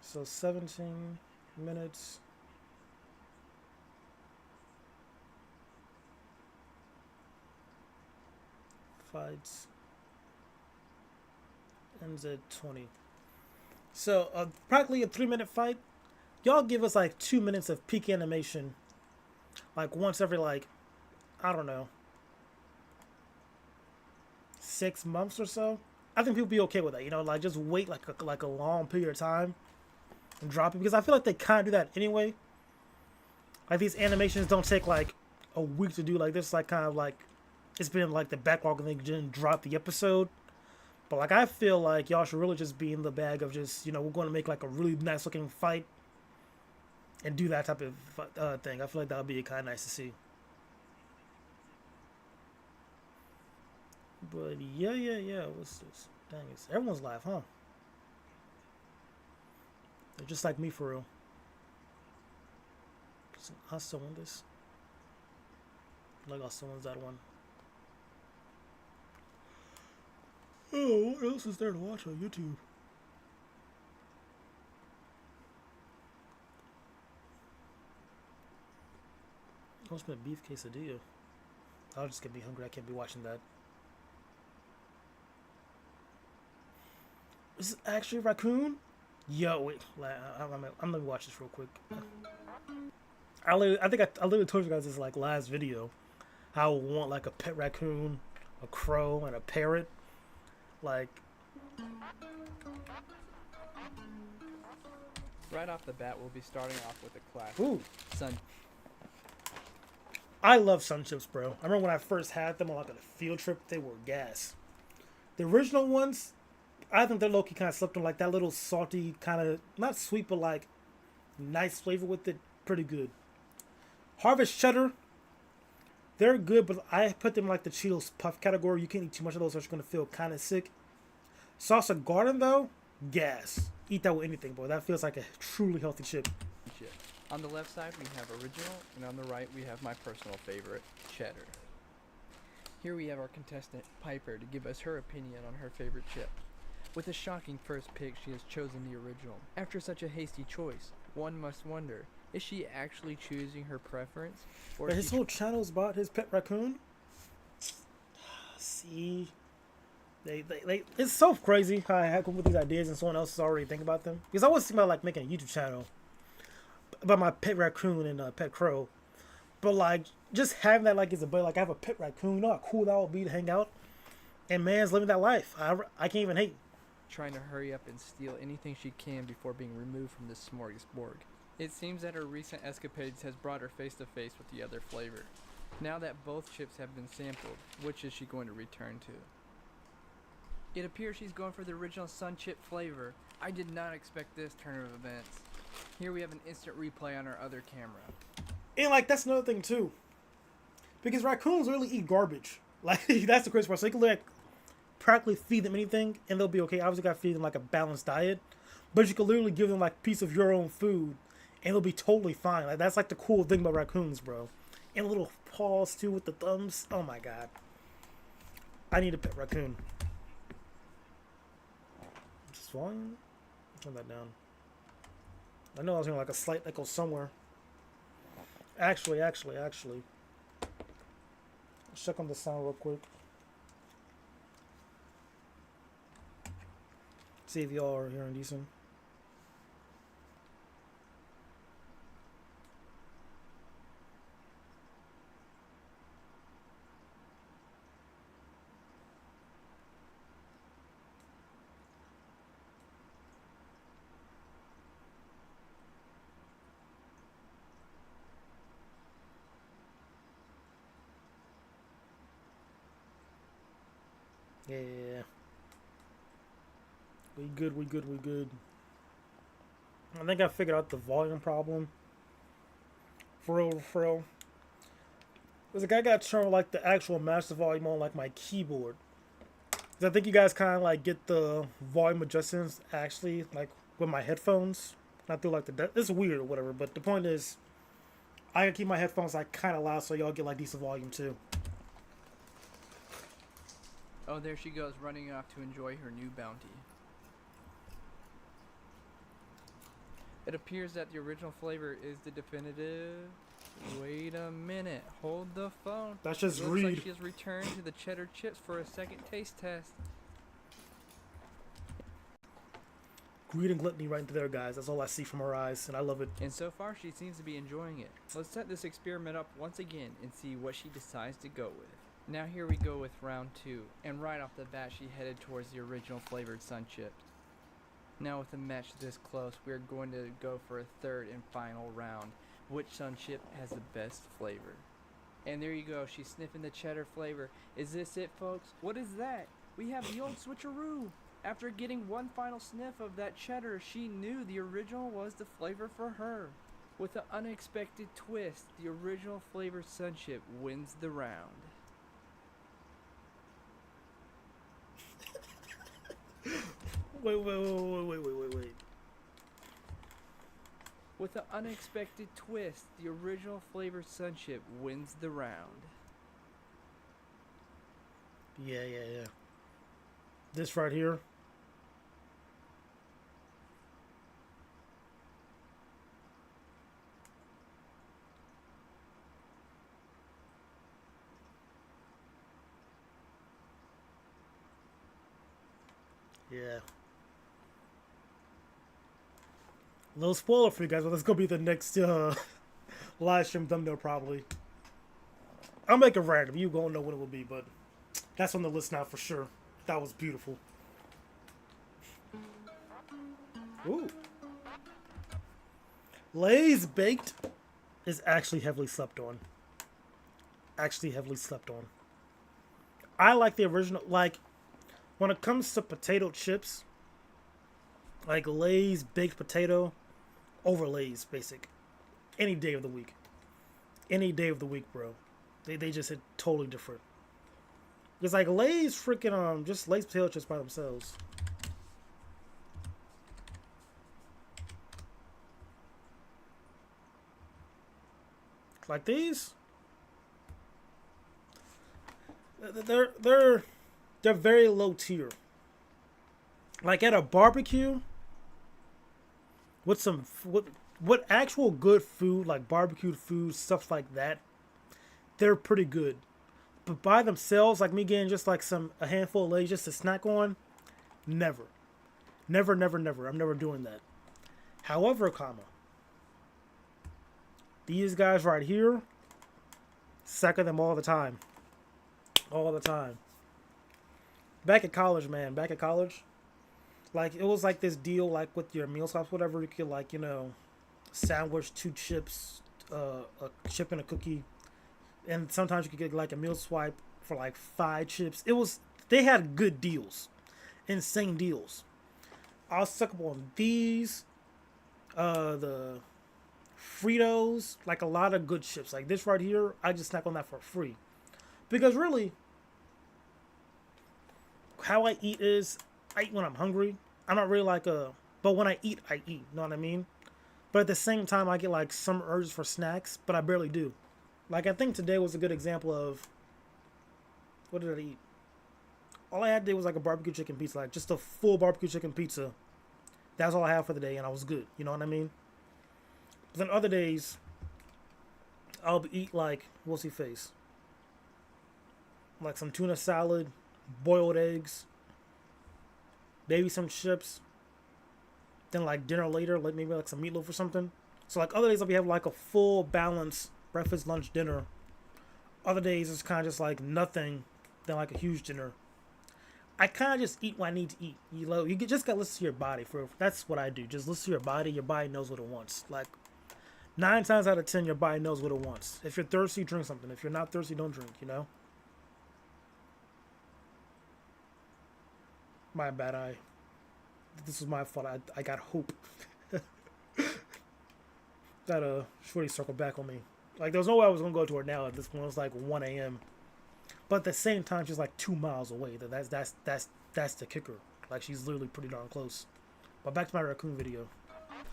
So 17 minutes. Fights. Ends at 20. So practically a 3-minute fight. Y'all give us like 2 minutes of peak animation. Like once every like, I don't know, 6 months or so. I think people be okay with that. You know, like just wait like a long period of time and drop it, because I feel like they kind of do that anyway. Like these animations don't take like a week to do. Like this, like kind of like it's been like the backlog and they didn't drop the episode. But like I feel like y'all should really just be in the bag of just, you know, we're going to make like a really nice looking fight and do that type of thing. I feel like that would be kind of nice to see. But yeah. What's this? Dang, everyone's live, huh? They're just like me for real. I still want this. Like I still want that one. Oh, what else is there to watch on YouTube? Oh, it's been a beef quesadilla. I'll just get me hungry. I can't be watching that. Is this actually a raccoon? Yo, wait. I'm gonna watch this real quick. I literally told you guys this like last video. How I want like a pet raccoon, a crow, and a parrot. Like. Right off the bat, we'll be starting off with a classic. Ooh. Sun. I love sun chips, bro. I remember when I first had them on like a field trip, they were gas. The original ones, I think they're low-key kind of slept on, like that little salty kind of, not sweet, but like nice flavor with it. pretty good. Harvest cheddar, they're good, but I put them in like the Cheetos puff category. You can't eat too much of those, or you're gonna feel kind of sick. Salsa Garden though, gas. Eat that with anything, boy. That feels like a truly healthy chip. Chip. On the left side, we have original, and on the right, we have my personal favorite, cheddar. Here we have our contestant, Piper, to give us her opinion on her favorite chip. With a shocking first pick, she has chosen the original. After such a hasty choice, one must wonder, is she actually choosing her preference? Or But his whole channel's about his pet raccoon. See, they it's so crazy how I come up with these ideas and someone else is already thinking about them. Because I was thinking about like making a YouTube channel about my pet raccoon and pet crow, but like just having that like as a buddy, like I have a pet raccoon. You know how cool that would be to hang out. And man's living that life. I can't even hate. trying to hurry up and steal anything she can before being removed from this smorgasbord. It seems that her recent escapades has brought her face to face with the other flavor. Now that both chips have been sampled, which is she going to return to? It appears she's going for the original Sun Chip flavor. I did not expect this turn of events. Here we have an instant replay on our other camera. And like that's another thing too, because raccoons really eat garbage. Like that's the crazy part. So you can like practically feed them anything and they'll be okay. Obviously, got to feed them like a balanced diet, but you can literally give them like a piece of your own food and they'll be totally fine. Like that's like the cool thing about raccoons, bro. And little paws too with the thumbs. Oh my god, I need a pet raccoon. Just volume. Turn that down. I know I was hearing like a slight echo somewhere. Actually. Let's check on the sound real quick. See if y'all are hearing decent. Yeah. We good. I think I figured out the volume problem. For real. There's a guy got to turn like the actual master volume on like my keyboard. 'Cause I think you guys kind of like get the volume adjustments actually like with my headphones. Not through like the... It's weird or whatever, but the point is I can keep my headphones like kind of loud so y'all get like decent volume too. Oh, there she goes, running off to enjoy her new bounty. It appears that the original flavor is the definitive... Wait a minute, hold the phone. That's just Looks Reed. like she has returned to the cheddar chips for a second taste test. Greed and gluttony right into there, guys. That's all I see from her eyes, and I love it. And so far, she seems to be enjoying it. Let's set this experiment up once again and see what she decides to go with. Now here we go with round 2, and right off the bat she headed towards the original flavored Sun Chips. Now with a match this close, we're going to go for a third and final round. Which Sun Chip has the best flavor? And there you go, she's sniffing the cheddar flavor. Is this it, folks? What is that? We have the old switcheroo. After getting one final sniff of that cheddar, she knew the original was the flavor for her. With an unexpected twist, the original flavored Sun Chip wins the round. Wait. With an unexpected twist, the original flavored Sun Chip wins the round. Yeah. This right here. Yeah. Little spoiler for you guys, but that's gonna be the next live stream thumbnail probably. I'll make it random. You won't know what it will be, but that's on the list now for sure. That was beautiful. Ooh. Lay's Baked is actually heavily slept on. I like the original. Like, when it comes to potato chips, like Lay's baked potato over Lay's basic. any day of the week. Any day of the week, bro. They just hit totally different. It's like Lay's freaking just Lay's potato chips by themselves. Like these, they're very low tier. Like at a barbecue with some what actual good food, like barbecued food, stuff like that, they're pretty good. But by themselves, like me getting just like a handful of Lay's just to snack on, never. Never, never, never. I'm never doing that. However, these guys right here, second them all the time. All the time. Back at college, man. Back at college, like it was like this deal, like with your meal stops, whatever. You could like, sandwich 2 chips, a chip and a cookie, and sometimes you could get like a meal swipe for like 5 chips. They had good deals, insane deals. I was stuck up on these, the Fritos, like a lot of good chips. Like this right here, I just snack on that for free. Because really, how I eat is, I eat when I'm hungry. I'm not really like but when I eat, you know what I mean? But at the same time, I get like some urges for snacks, but I barely do. Like I think today was a good example of, what did I eat? All I had today was like a barbecue chicken pizza, like just a full barbecue chicken pizza. That's all I had for the day, and I was good. You know what I mean? But then other days, I'll eat like, what's he face? Like some tuna salad, boiled eggs, maybe some chips. Then like dinner later, like maybe like some meatloaf or something. So like other days I'll be having like a full balanced breakfast, lunch, dinner. Other days it's kind of just like nothing, then like a huge dinner. I kind of just eat what I need to eat. You just gotta listen to your body. That's what I do. Just listen to your body. Your body knows what it wants. Like 9 times out of 10, your body knows what it wants. If you're thirsty, drink something. If you're not thirsty, don't drink. My bad. This was my fault. I got hope. That shorty circled back on me. Like there was no way I was gonna go to her now at this point. It was like 1 a.m. But at the same time, she's like 2 miles away. That's the kicker. Like she's literally pretty darn close. But back to my raccoon video.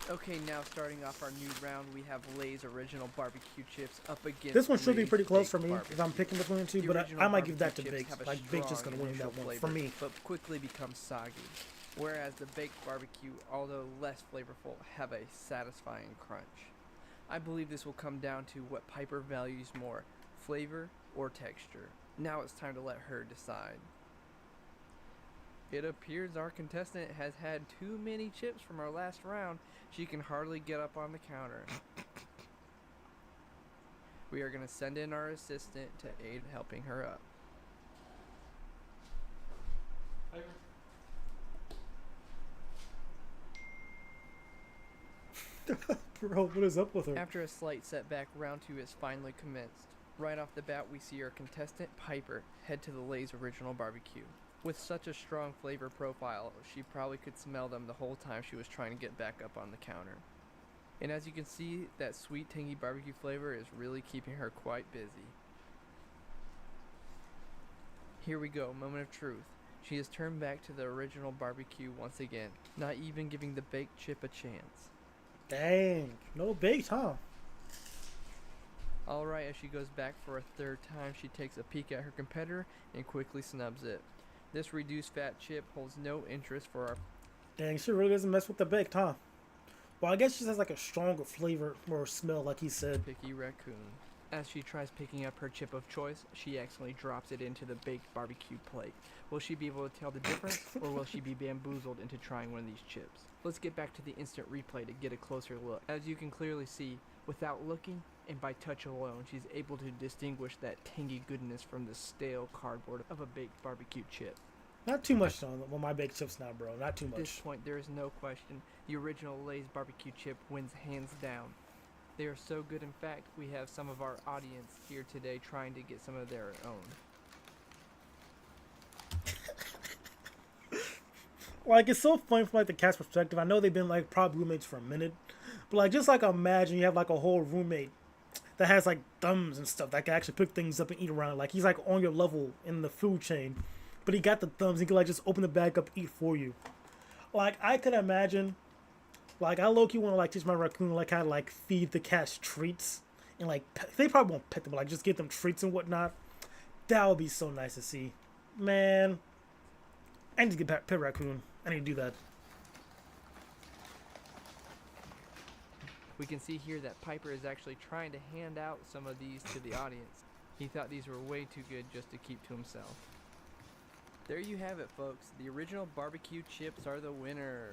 Okay, now starting off our new round, we have Lay's original barbecue chips up against. This one should be Lay's pretty close baked for me barbecue. if I'm picking between the two. The But original I might give that to barbecue Big. chips have a Like Big's just strong gonna win that initial one flavor, for me. but quickly become soggy. Whereas the baked barbecue, although less flavorful, have a satisfying crunch. I believe this will come down to what Piper values more, flavor or texture. Now it's time to let her decide. It appears our contestant has had too many chips from our last round. She can hardly get up on the counter. We are going to send in our assistant to aid helping her up. Bro, what is up with her? After a slight setback, round 2 is finally commenced. Right off the bat, we see our contestant, Piper, head to the Lay's original barbecue. With such a strong flavor profile, she probably could smell them the whole time she was trying to get back up on the counter. And as you can see, that sweet, tangy barbecue flavor is really keeping her quite busy. Here we go, moment of truth. She has turned back to the original barbecue once again, not even giving the baked chip a chance. Dang, no baked, huh? Alright, as she goes back for a third time, she takes a peek at her competitor and quickly snubs it. This reduced fat chip holds no interest for our... Dang, she really doesn't mess with the baked, huh? Well, I guess she has like a stronger flavor or smell, like he said. picky raccoon. As she tries picking up her chip of choice, she accidentally drops it into the baked barbecue plate. Will she be able to tell the difference, or will she be bamboozled into trying one of these chips? Let's get back to the instant replay to get a closer look. As you can clearly see, without looking and by touch alone, she's able to distinguish that tangy goodness from the stale cardboard of a baked barbecue chip. Not too much on my baked chips now, bro. Not too At this much. point, there is no question. The original Lay's barbecue chip wins hands down. They are so good, in fact, we have some of our audience here today trying to get some of their own. Like, it's so funny from like the cat's perspective. I know they've been like probably roommates for a minute, But like, just like imagine you have like a whole roommate that has like thumbs and stuff that can actually pick things up and eat around. Like he's like on your level in the food chain, but he got the thumbs. He can like just open the bag up, eat for you. Like I could imagine, like I low key want to like teach my raccoon like how to like feed the cats treats and like they probably won't pet them, but like just get them treats and whatnot. That would be so nice to see, man. I need to get pet raccoon. I need to do that. We can see here that Piper is actually trying to hand out some of these to the audience. He thought these were way too good just to keep to himself. There you have it, folks. The original barbecue chips are the winner.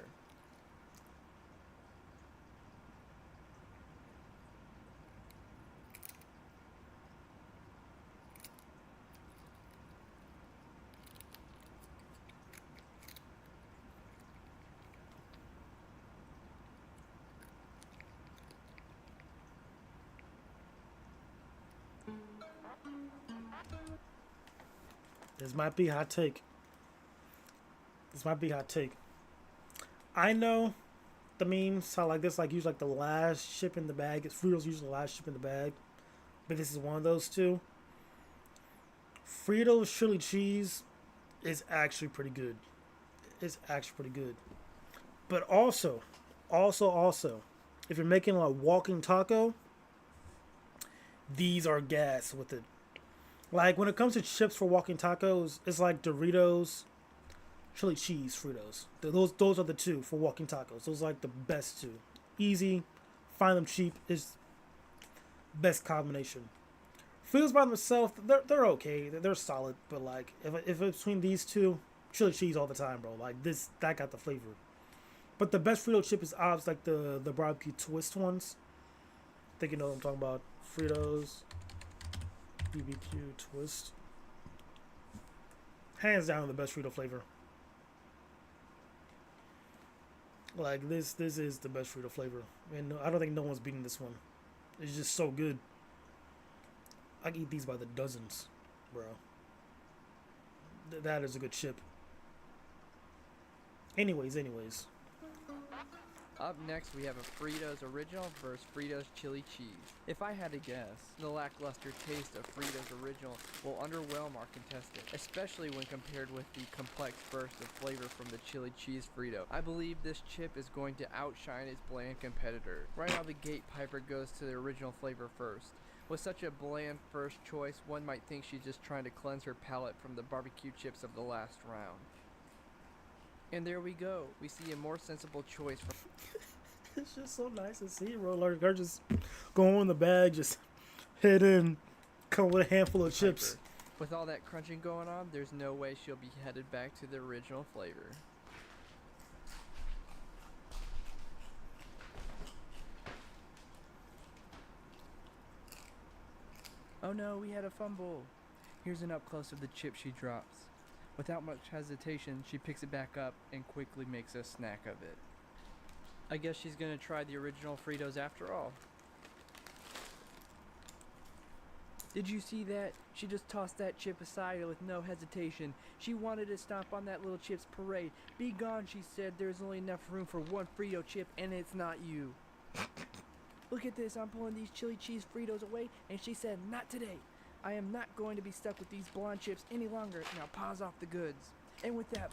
This might be hot take. This might be hot take. I know the memes how like this like usually like the last chip in the bag. It's Fritos usually the last chip in the bag, but this is one of those two. Fritos chili cheese is actually pretty good. It's actually pretty good. But also, if you're making a walking taco, these are gas with it. Like, when it comes to chips for walking tacos, it's like Doritos, chili cheese Fritos. Those are the two for walking tacos. Those are like the best two. Easy, find them cheap, is best combination. Fritos by themselves, they're okay. They're solid, but like, if it's between these two, chili cheese all the time, bro. Like, that got the flavor. But the best Frito chip is obviously like the barbecue twist ones. I think you know what I'm talking about. Fritos. BBQ twist. Hands down the best Frito flavor. Like this is the best Frito flavor. And I don't think no one's beating this one. It's just so good. I can eat these by the dozens, bro. That is a good chip. Anyways. Up next, we have a Fritos Original versus Fritos Chili Cheese. If I had to guess, the lackluster taste of Fritos Original will underwhelm our contestant, especially when compared with the complex burst of flavor from the Chili Cheese Frito. I believe this chip is going to outshine its bland competitor. Right out of the gate, Piper goes to the original flavor first. With such a bland first choice, one might think she's just trying to cleanse her palate from the barbecue chips of the last round. And there we go. We see a more sensible choice for. It's just so nice to see, bro. Like, her just go in the bag, just hit in, come with a handful of chips. Piper. With all that crunching going on, there's no way she'll be headed back to the original flavor. Oh no, we had a fumble. Here's an up close of the chip she drops. Without much hesitation, she picks it back up and quickly makes a snack of it. I guess she's gonna try the original Fritos after all. Did you see that? She just tossed that chip aside with no hesitation. She wanted to stomp on that little chip's parade. Be gone, she said. There's only enough room for one Frito chip, and it's not you. Look at this, I'm pulling these chili cheese Fritos away, and she said, not today. I am not going to be stuck with these blonde chips any longer. Now pause off the goods. And with that,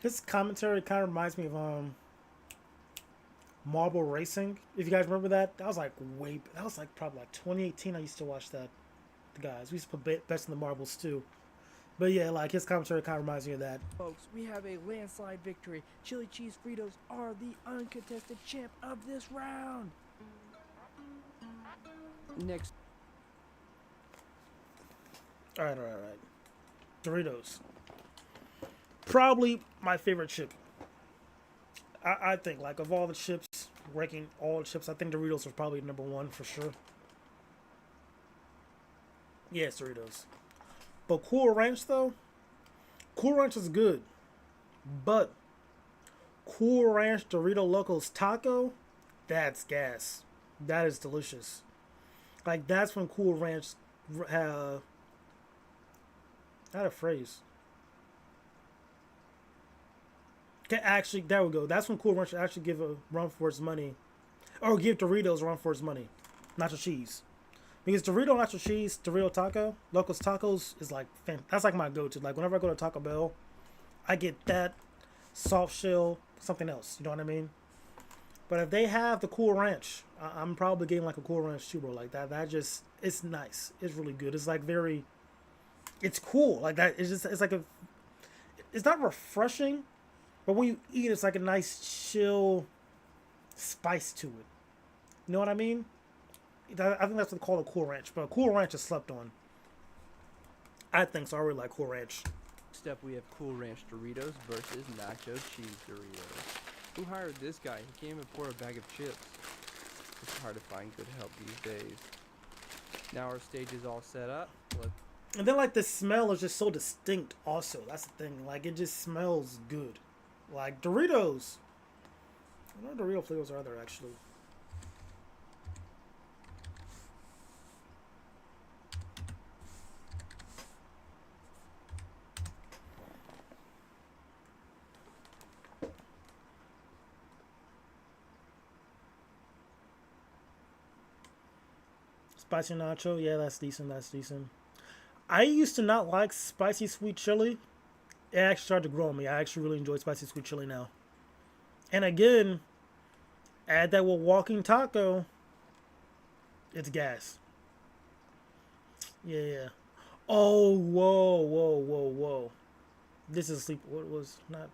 This commentary kind of reminds me of Marble Racing. If you guys remember that, that was like probably like 2018. I used to watch that. The guys, we used to put bets in the marbles too. But yeah, like his commentary kind of reminds me of that. folks, we have a landslide victory. Chili cheese Fritos are the uncontested champ of this round. Next. All right. Doritos. Probably my favorite chip. I think, like, of all the chips, ranking all the chips, I think Doritos are probably number one for sure. Yes, Doritos. But Cool Ranch, though, Cool Ranch is good. But Cool Ranch Dorito Locos Taco, that's gas. That is delicious. Like, that's when Cool Ranch had a phrase. Okay, actually, there we go. That's when Cool Ranch actually give a run for its money. Or give Doritos a run for its money. Nacho cheese. Because Dorito nacho cheese, Dorito taco, Locos Tacos is like, that's like my go-to. Like whenever I go to Taco Bell, I get that, soft shell, something else. You know what I mean? But if they have the Cool Ranch, I'm probably getting like a Cool Ranch too, bro. Like that just, it's nice. It's really good. It's like very, it's cool. Like that, it's just, it's like a, it's not refreshing, but when you eat, it's like a nice chill spice to it. You know what I mean? I think that's what they call a Cool Ranch. But Cool Ranch is slept on. I think so. I really like Cool Ranch. Next up, we have Cool Ranch Doritos versus Nacho Cheese Doritos. Who hired this guy? He can't even pour a bag of chips. It's hard to find good help these days. Now our stage is all set up. And then like the smell is just so distinct also. That's the thing. Like it just smells good. Like Doritos. What Dorito flavors are there actually? Spicy nacho, yeah, that's decent. That's decent. I used to not like spicy sweet chili. It actually started to grow on me. I actually really enjoy spicy sweet chili now. And again, add that with walking taco, it's gas. Yeah. Oh, whoa. This is sleep. What was not?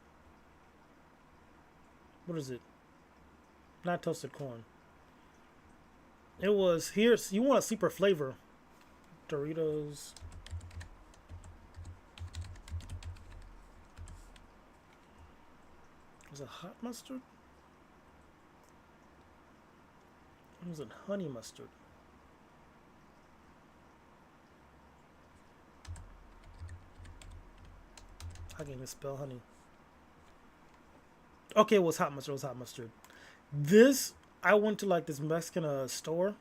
What is it? Not toasted corn. It was here. You want a sleeper flavor? Doritos. Was it hot mustard? Or was it honey mustard? I can't even spell honey. Okay, it was hot mustard. It was hot mustard. This, I went to like this Mexican store.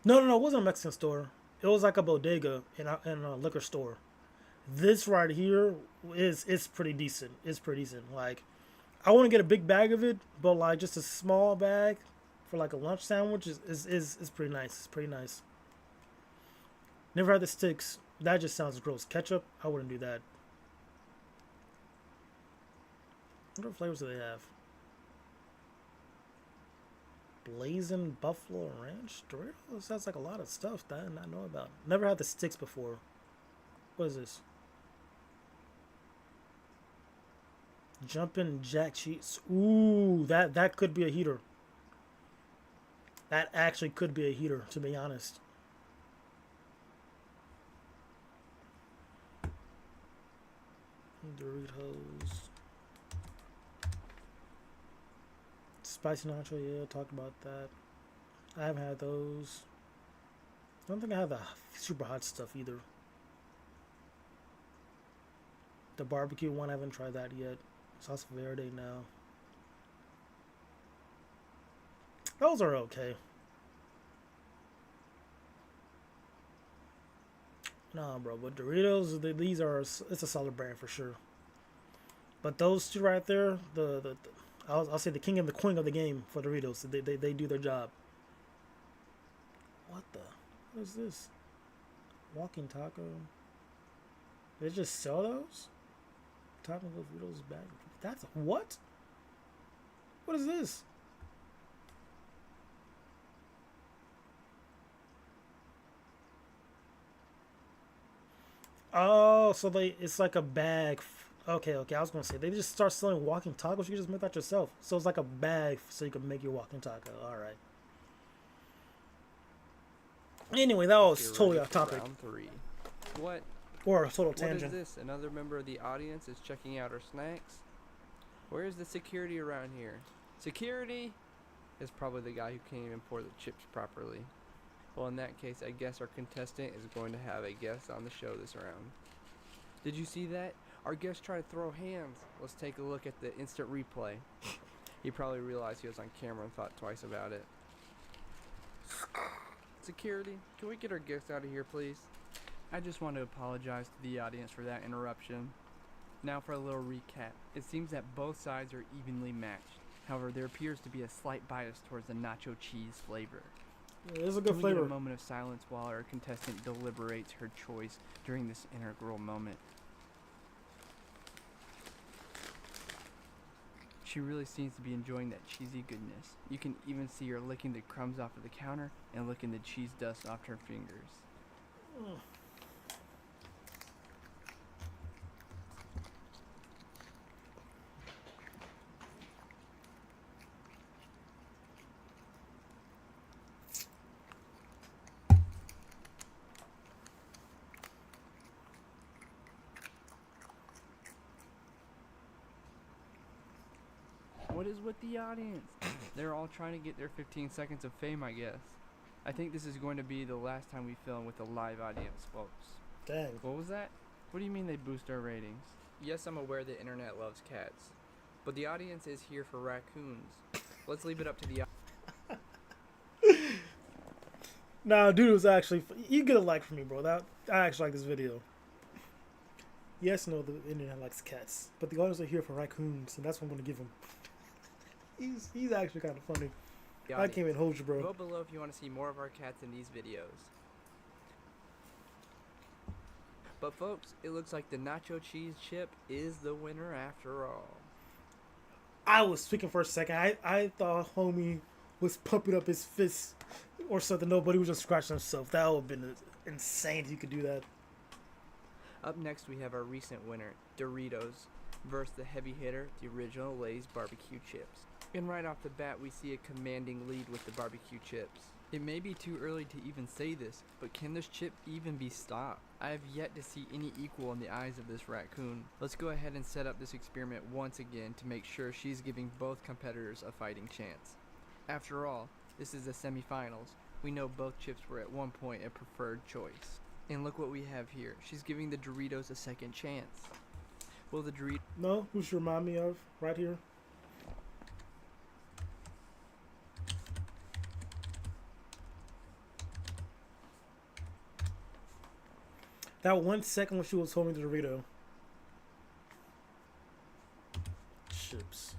No, it wasn't a Mexican store. It was like a bodega in a liquor store. This right here is pretty decent. It's pretty decent. Like, I want to get a big bag of it, but like just a small bag for like a lunch sandwich is pretty nice. It's pretty nice. Never had the sticks. That just sounds gross. Ketchup, I wouldn't do that. What flavors do they have? Blazing Buffalo Ranch Doritos? Sounds like a lot of stuff that I did not know about. Never had the sticks before. What is this? Jumpin' Jack Cheese. Ooh, that could be a heater. That actually could be a heater, to be honest. Doritos. Spicy nacho, yeah, talked about that. I haven't had those. I don't think I have the super hot stuff either. The barbecue one, I haven't tried that yet. Sauce Verde now. Those are okay. Nah, bro, but Doritos, these are, it's a solid brand for sure. But those two right there, I'll say the king and the queen of the game for Doritos. They do their job. What is this? Walking taco. They just sell those? Taco Doritos bag. That's what? What is this? Oh, so it's like a bag. Okay, I was gonna say they just start selling walking tacos. You can just make that yourself. So it's like a bag, so you can make your walking taco. All right. Anyway, that was totally off topic. Round 3. What? Or a total tangent. What is this? Another member of the audience is checking out our snacks. Where is the security around here? Security is probably the guy who can't even pour the chips properly. Well, in that case, I guess our contestant is going to have a guest on the show this round. Did you see that? Our guest tried to throw hands. Let's take a look at the instant replay. He probably realized he was on camera and thought twice about it. Security, can we get our guest out of here, please? I just want to apologize to the audience for that interruption. Now for a little recap. It seems that both sides are evenly matched. However, there appears to be a slight bias towards the nacho cheese flavor. Yeah, it's a Can good we flavor. get a moment of silence while our contestant deliberates her choice during this integral moment? She really seems to be enjoying that cheesy goodness. You can even see her licking the crumbs off of the counter and licking the cheese dust off her fingers. Mm. What is with the audience? They're all trying to get their 15 seconds of fame, I guess. I think this is going to be the last time we film with a live audience, folks. Dang. What was that? What do you mean they boost our ratings? Yes, I'm aware the internet loves cats, but the audience is here for raccoons. Let's leave it up to the Nah, dude, it was actually. You get a like from me, bro. I actually like this video. Yes, no, the internet likes cats, but the audience are here for raccoons, and that's what I'm gonna give him. He's actually kind of funny. I audience. can't even hold you, bro. Vote below if you want to see more of our cats in these videos. But folks, it looks like the nacho cheese chip is the winner after all. I was speaking for a second. I thought homie was pumping up his fist or something. No, but he was just scratching himself. That would have been insane if you could do that. Up next, we have our recent winner, Doritos, versus the heavy hitter, the original Lay's barbecue chips. And right off the bat, we see a commanding lead with the barbecue chips. It may be too early to even say this, but can this chip even be stopped? I have yet to see any equal in the eyes of this raccoon. Let's go ahead and set up this experiment once again to make sure she's giving both competitors a fighting chance. After all, this is the semifinals. We know both chips were at one point a preferred choice. And look what we have here. She's giving the Doritos a second chance. Will the Doritos... No, who should remind me of right here? That 1 second when she was holding the Dorito. Chips.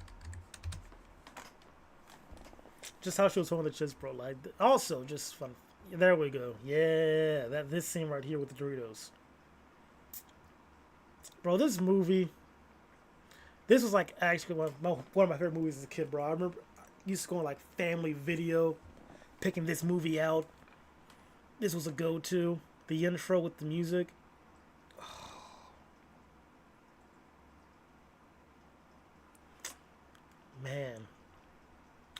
Just how she was holding the chips, bro. Like, also, just fun. There we go. Yeah, this scene right here with the Doritos. Bro, this movie. This was like actually one of my favorite movies as a kid, bro. I remember I used to go on like Family Video, picking this movie out. This was a go-to. The intro with the music. Man.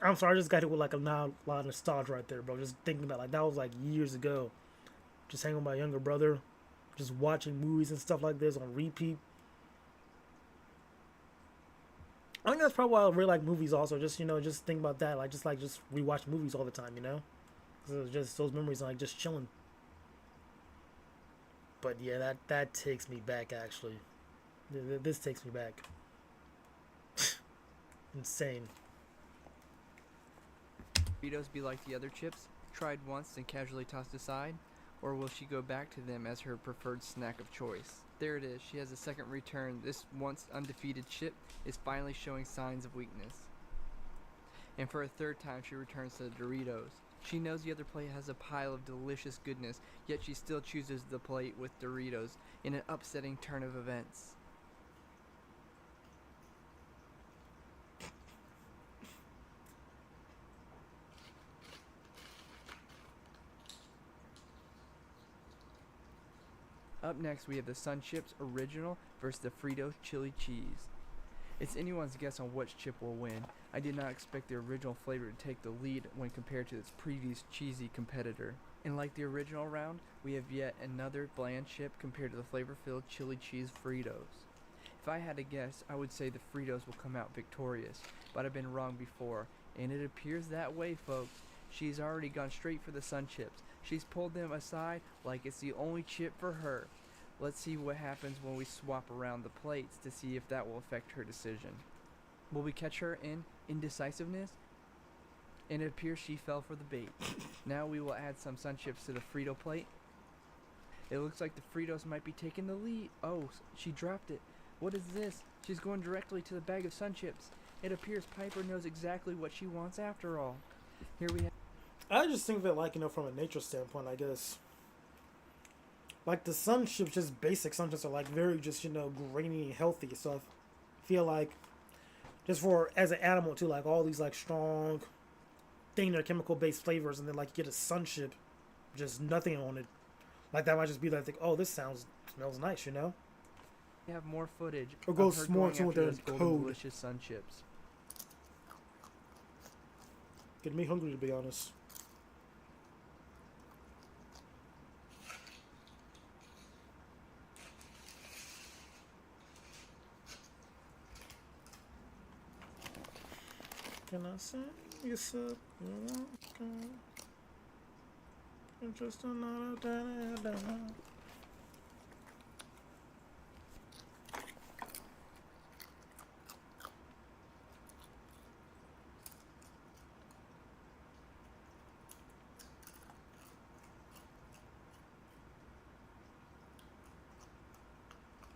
I'm sorry, I just got hit with like a lot of nostalgia right there, bro. Just thinking about like that was like years ago. Just hanging with my younger brother, just watching movies and stuff like this on repeat. I think that's probably why I really like movies. Also, just just think about that, just rewatch movies all the time, because it was just those memories, like just chilling. But yeah, that takes me back actually. This takes me back. Insane. Doritos be like the other chips, tried once and casually tossed aside? Or will she go back to them as her preferred snack of choice? There it is, she has a second return. This once undefeated chip is finally showing signs of weakness. And for a third time she returns to the Doritos. She knows the other plate has a pile of delicious goodness, yet she still chooses the plate with Doritos in an upsetting turn of events. Up next, we have the Sun Chips Original versus the Fritos Chili Cheese. It's anyone's guess on which chip will win. I did not expect the original flavor to take the lead when compared to its previous cheesy competitor. And like the original round, we have yet another bland chip compared to the flavor-filled chili cheese Fritos. If I had to guess, I would say the Fritos will come out victorious, but I've been wrong before, and it appears that way, folks. She's already gone straight for the Sun Chips. She's pulled them aside like it's the only chip for her. Let's see what happens when we swap around the plates to see if that will affect her decision. Will we catch her in indecisiveness? And it appears she fell for the bait. Now we will add some Sun Chips to the Frito plate. It looks like the Fritos might be taking the lead. Oh, she dropped it. What is this? She's going directly to the bag of Sun Chips. It appears Piper knows exactly what she wants after all. Here we have. I just think that, like, you know, from a nature standpoint, I guess, like, the sunships, just basic sunships are, like, very just, you know, grainy and healthy. So I feel like, just for, as an animal, too, like, all these, like, strong, thing, they're chemical-based flavors, and then, like, you get a sunship, just nothing on it. Like, that might just be, like, oh, this smells nice, you know? We have more footage Or of go her more going to after their those golden code. delicious sun chips. Getting me hungry, to be honest. Can I say yes up? Just another day.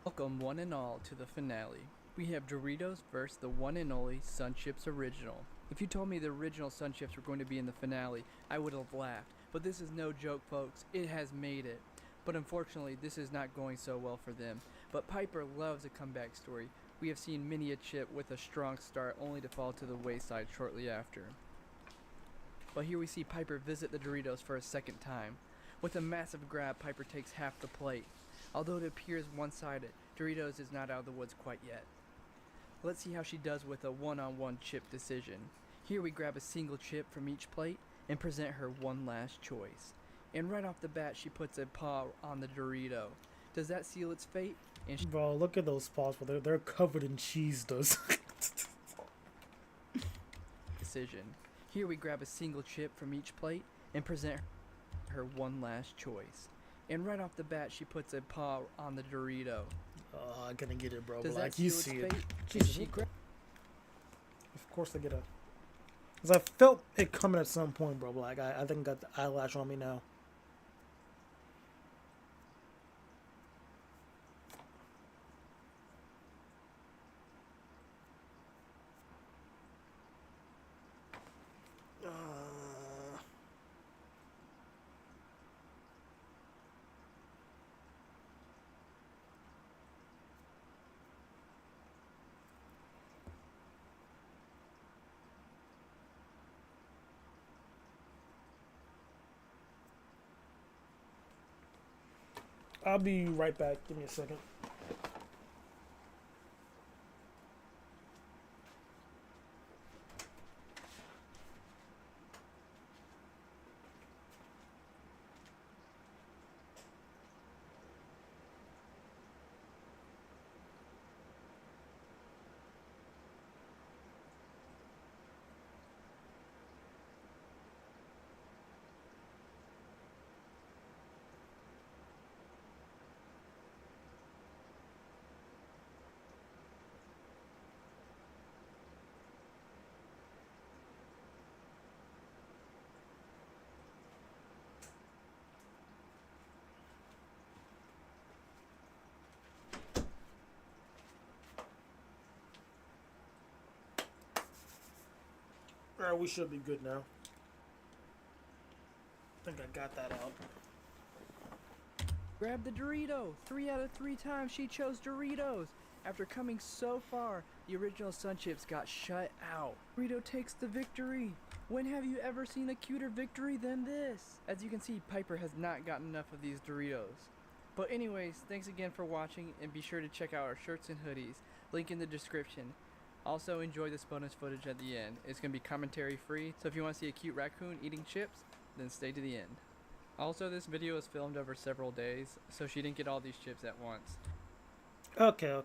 Welcome one and all to the finale. We have Doritos versus the one and only Sun Chips Original. If you told me the original Sun Chips were going to be in the finale, I would have laughed. But this is no joke, folks. It has made it. But unfortunately, this is not going so well for them. But Piper loves a comeback story. We have seen many a chip with a strong start only to fall to the wayside shortly after. But here we see Piper visit the Doritos for a second time. With a massive grab, Piper takes half the plate. Although it appears one-sided, Doritos is not out of the woods quite yet. Let's see how she does with a one-on-one chip decision. Here we grab a single chip from each plate and present her one last choice. And right off the bat, she puts a paw on the Dorito. Does that seal its fate? And she Bro, look at those paws, bro. They're covered in cheese, those. decision. Here we grab a single chip from each plate and present her one last choice. And right off the bat, she puts a paw on the Dorito. Oh, I couldn't get it, bro. Does But, that like, you seal its see it. fate? Jesus, She what the- Of course I get a... Because I felt it coming at some point, bro. But, like, I think I got the eyelash on me now. I'll be right back. Give me a second. Alright, we should be good now. I think I got that out. Grab the Dorito! 3 out of 3 times she chose Doritos! After coming so far, the original Sun Chips got shut out. Dorito takes the victory! When have you ever seen a cuter victory than this? As you can see, Piper has not gotten enough of these Doritos. But anyways, thanks again for watching, and be sure to check out our shirts and hoodies. Link in the description. Also enjoy this bonus footage at the end. It's going to be commentary free, so if you want to see a cute raccoon eating chips, then stay to the end. Also, this video was filmed over several days, so she didn't get all these chips at once. Okay.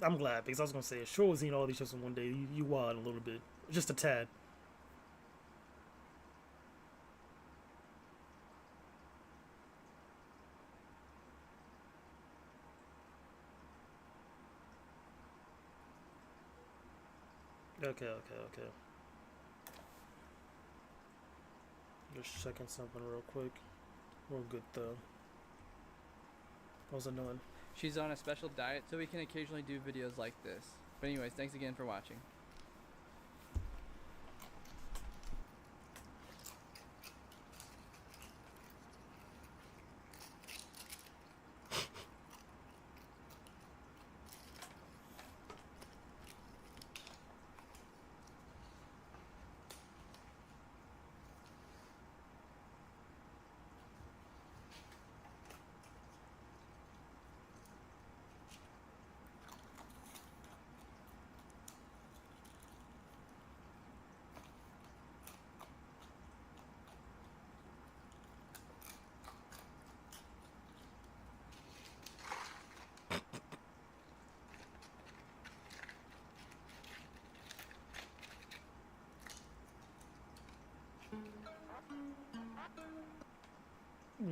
I'm glad, because I was going to say, sure was eating all these chips in one day. You won a little bit. Just a tad. Okay. Just checking something real quick. We're good though. What was I doing? She's on a special diet, so we can occasionally do videos like this. But anyways, thanks again for watching.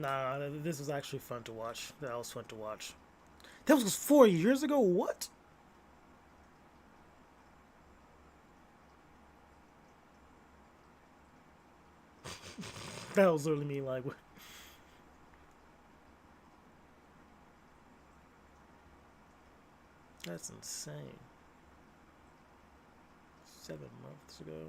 Nah, this was actually fun to watch. That was fun to watch. That was 4 years ago? What? That was literally me, like, what? That's insane. 7 months ago.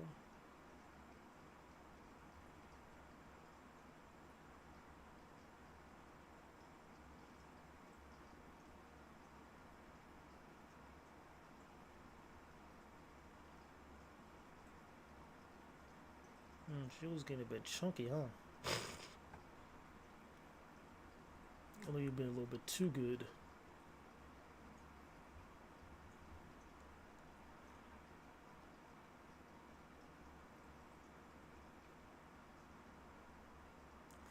She was getting a bit chunky, huh? I know you've been a little bit too good.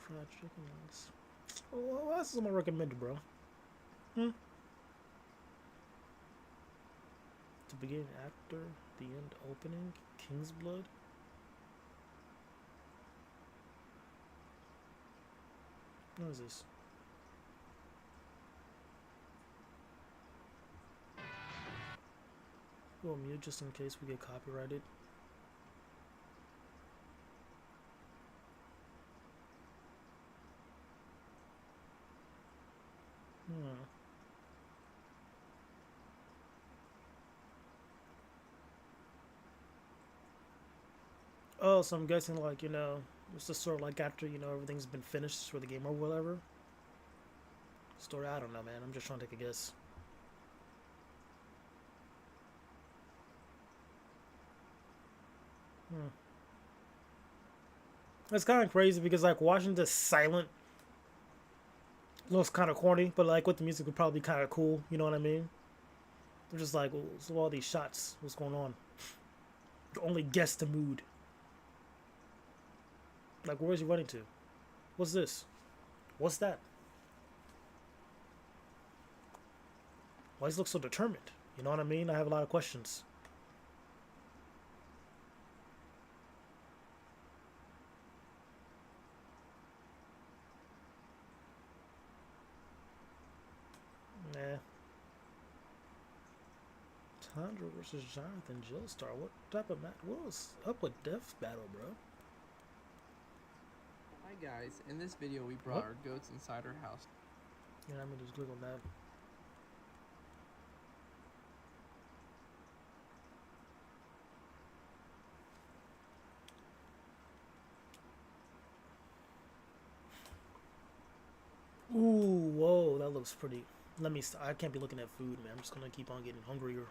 Fried chicken wings. Oh, what else is my recommended, bro? The beginning actor, the end opening, King's Blood. What is this? We'll mute just in case we get copyrighted. Oh, so I'm guessing, like, you know, it's just sort of like after, you know, everything's been finished for the game or whatever. Story, I don't know, man. I'm just trying to take a guess. It's kind of crazy because, like, watching this silent looks kind of corny, but, like, with the music would probably be kind of cool. You know what I mean? They're just like, well, so all these shots, what's going on? You only guess the mood. Like, where is he running to? What's this? What's that? Why does he look so determined? You know what I mean? I have a lot of questions. Nah. Tundra versus Jonathan Joestar. What type of match? What was up with Death Battle, bro? Hi guys, in this video we brought our goats inside our house. Yeah, I'm gonna just click on that. Ooh, whoa, that looks pretty. Let me. I can't be looking at food, man. I'm just gonna keep on getting hungrier.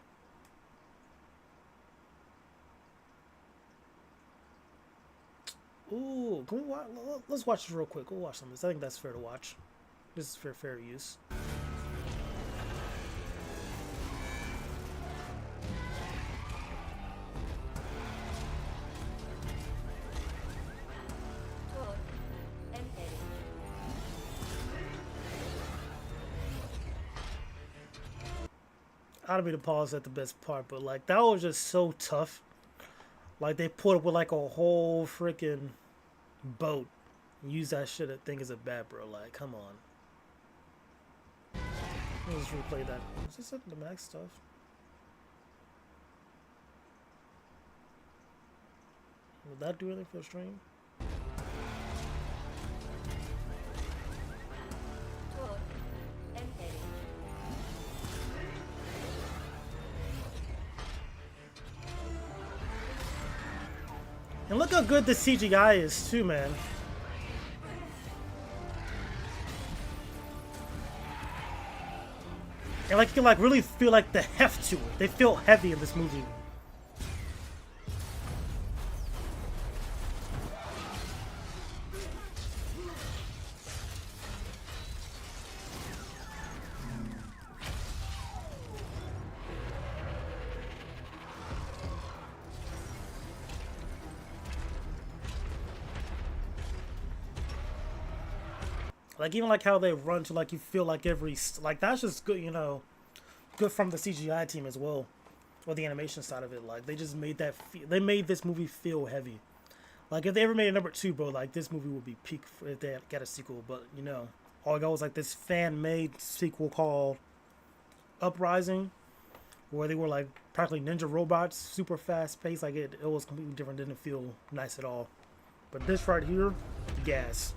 Ooh, can we watch? Let's watch this real quick. We'll watch some of this. I think that's fair to watch. This is fair use. I don't mean to pause at the best part, but like that was just so tough. Like they put up with like a whole freaking boat. Use that shit. I think is a bat, bro. Like, come on. Let's just replay that. Is this the max stuff? Will that do anything for the stream? And look how good the CGI is too, man. And like you can like really feel like the heft to it. They feel heavy in this movie. Like even like how they run to like you feel like every like that's just good, you know, good from the CGI team as well, or the animation side of it. Like they just made that they made this movie feel heavy. Like if they ever made a number 2, bro, like this movie would be peak if they got a sequel. But you know, all I got was like this fan-made sequel called Uprising, where they were like practically ninja robots, super fast paced. Like it was completely different. Didn't feel nice at all. But this right here, gas.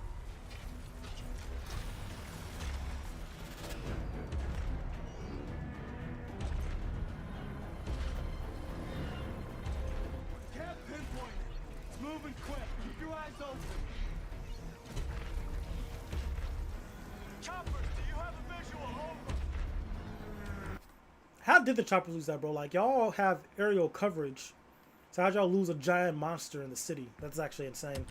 Can't pinpoint it. It's moving quick. Keep your eyes open. Choppers, do you have a visual? Over. How did the Choppers lose that, bro? Like y'all have aerial coverage. So how'd y'all lose a giant monster in the city? That's actually insane.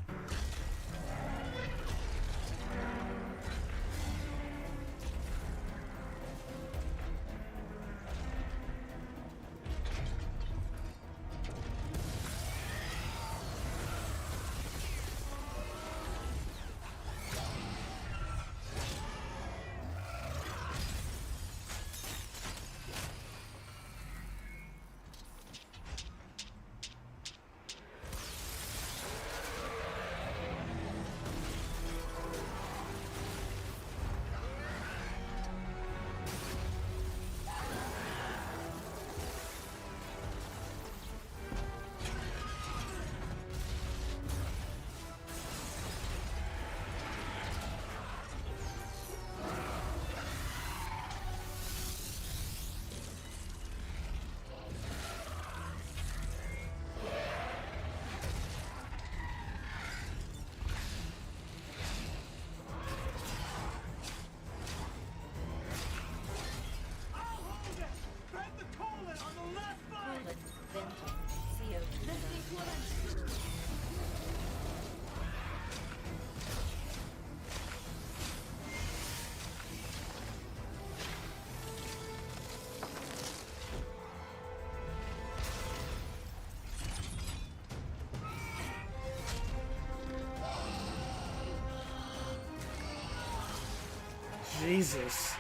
Jesus.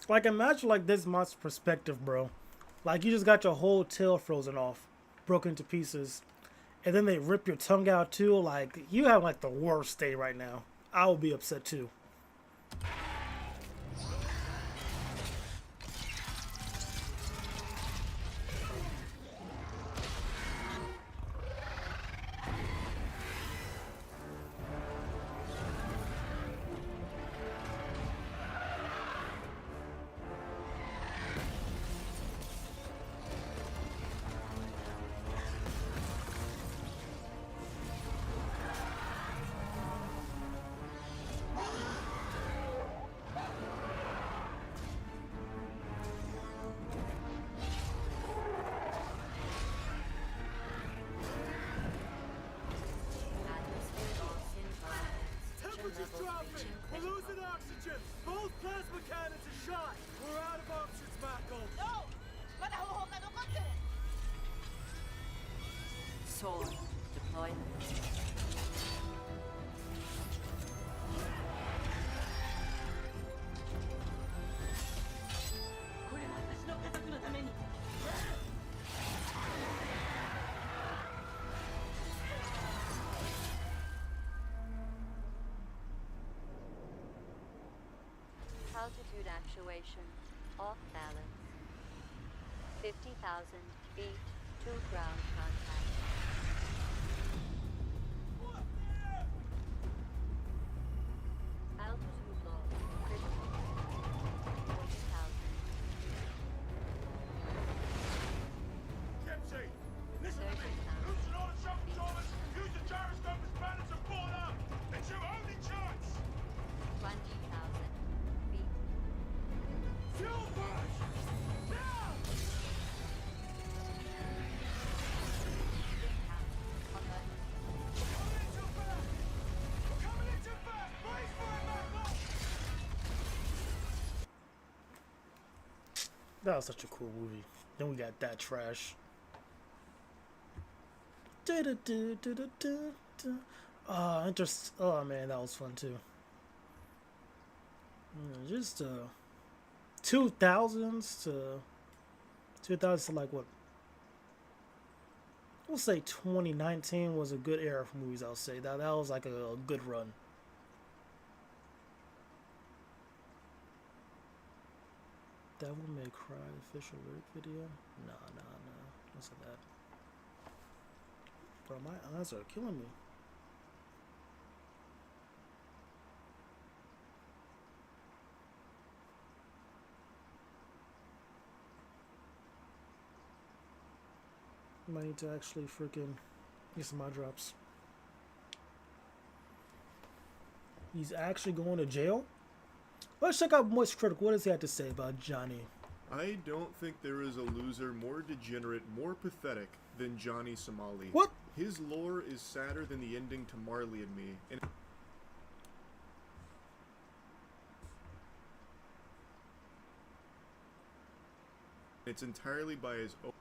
Like imagine like this monster perspective, bro. Like you just got your whole tail frozen off, broken into pieces, and then they rip your tongue out too. Like you have like the worst day right now. I would be upset too. Temperature's dropping. We're losing oxygen. Both plasma cannons are shot. We're out of options, Mako. No! Sword deployment. Altitude actuation off balance. 50,000 feet to ground contact. Altitude low. Critical. 40,000. Kimchi, listen to me. 30,000. Loosen all the shock absorbers. Use the gyroscope as balance and board up. It's your only chance. 20,000 feet. Fuel burst. Now! Alert. Coming in too fast. We're coming in too fast. Brace for it, Mako. That was such a cool movie. Then we got that trash. Oh man, that was fun too. Just 2000s to like what We'll say 2019 was a good era for movies. I'll say that was like a good run. Devil May Cry official lyric video? Nah. Listen to that. Bro, my eyes are killing me. Might need to actually freaking get some eye drops. He's actually going to jail? Let's check out Moist Critical. What does he have to say about Johnny? I don't think there is a loser more degenerate, more pathetic than Johnny Somali. What? His lore is sadder than the ending to Marley and Me. And it's entirely by his own.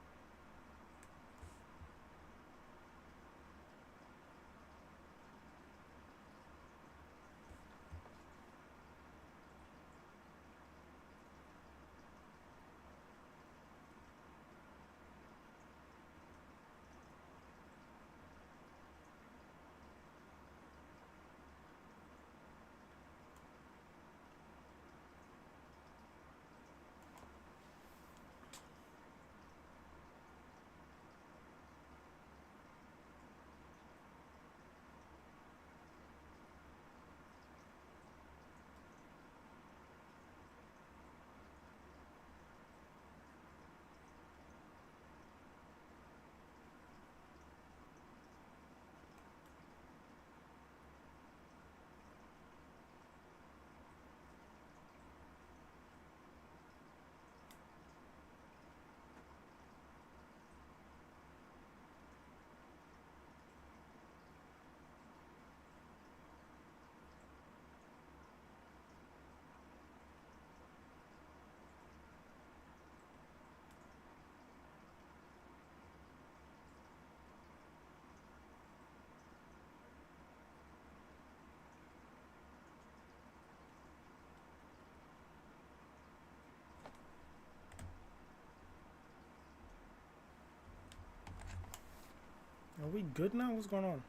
Are we good now? What's going on?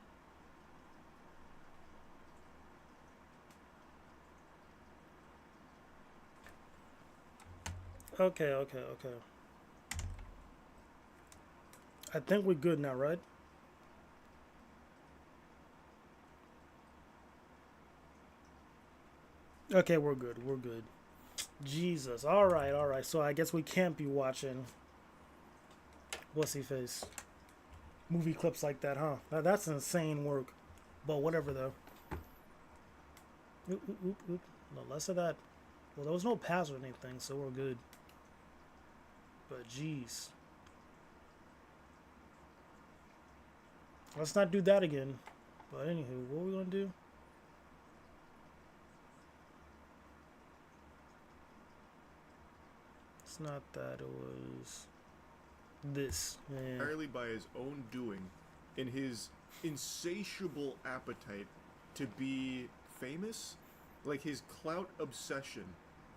Okay. I think we're good now, right? Okay, we're good. Jesus. Alright. So I guess we can't be watching Wussy Face. Movie clips like that, huh? That's insane work. But whatever, though. Oop. No less of that. Well, there was no pass or anything, so we're good. But jeez. Let's not do that again. But anywho, what are we gonna do? It's not that, it was this. Man. Entirely by his own doing, in his insatiable appetite to be famous, like his clout obsession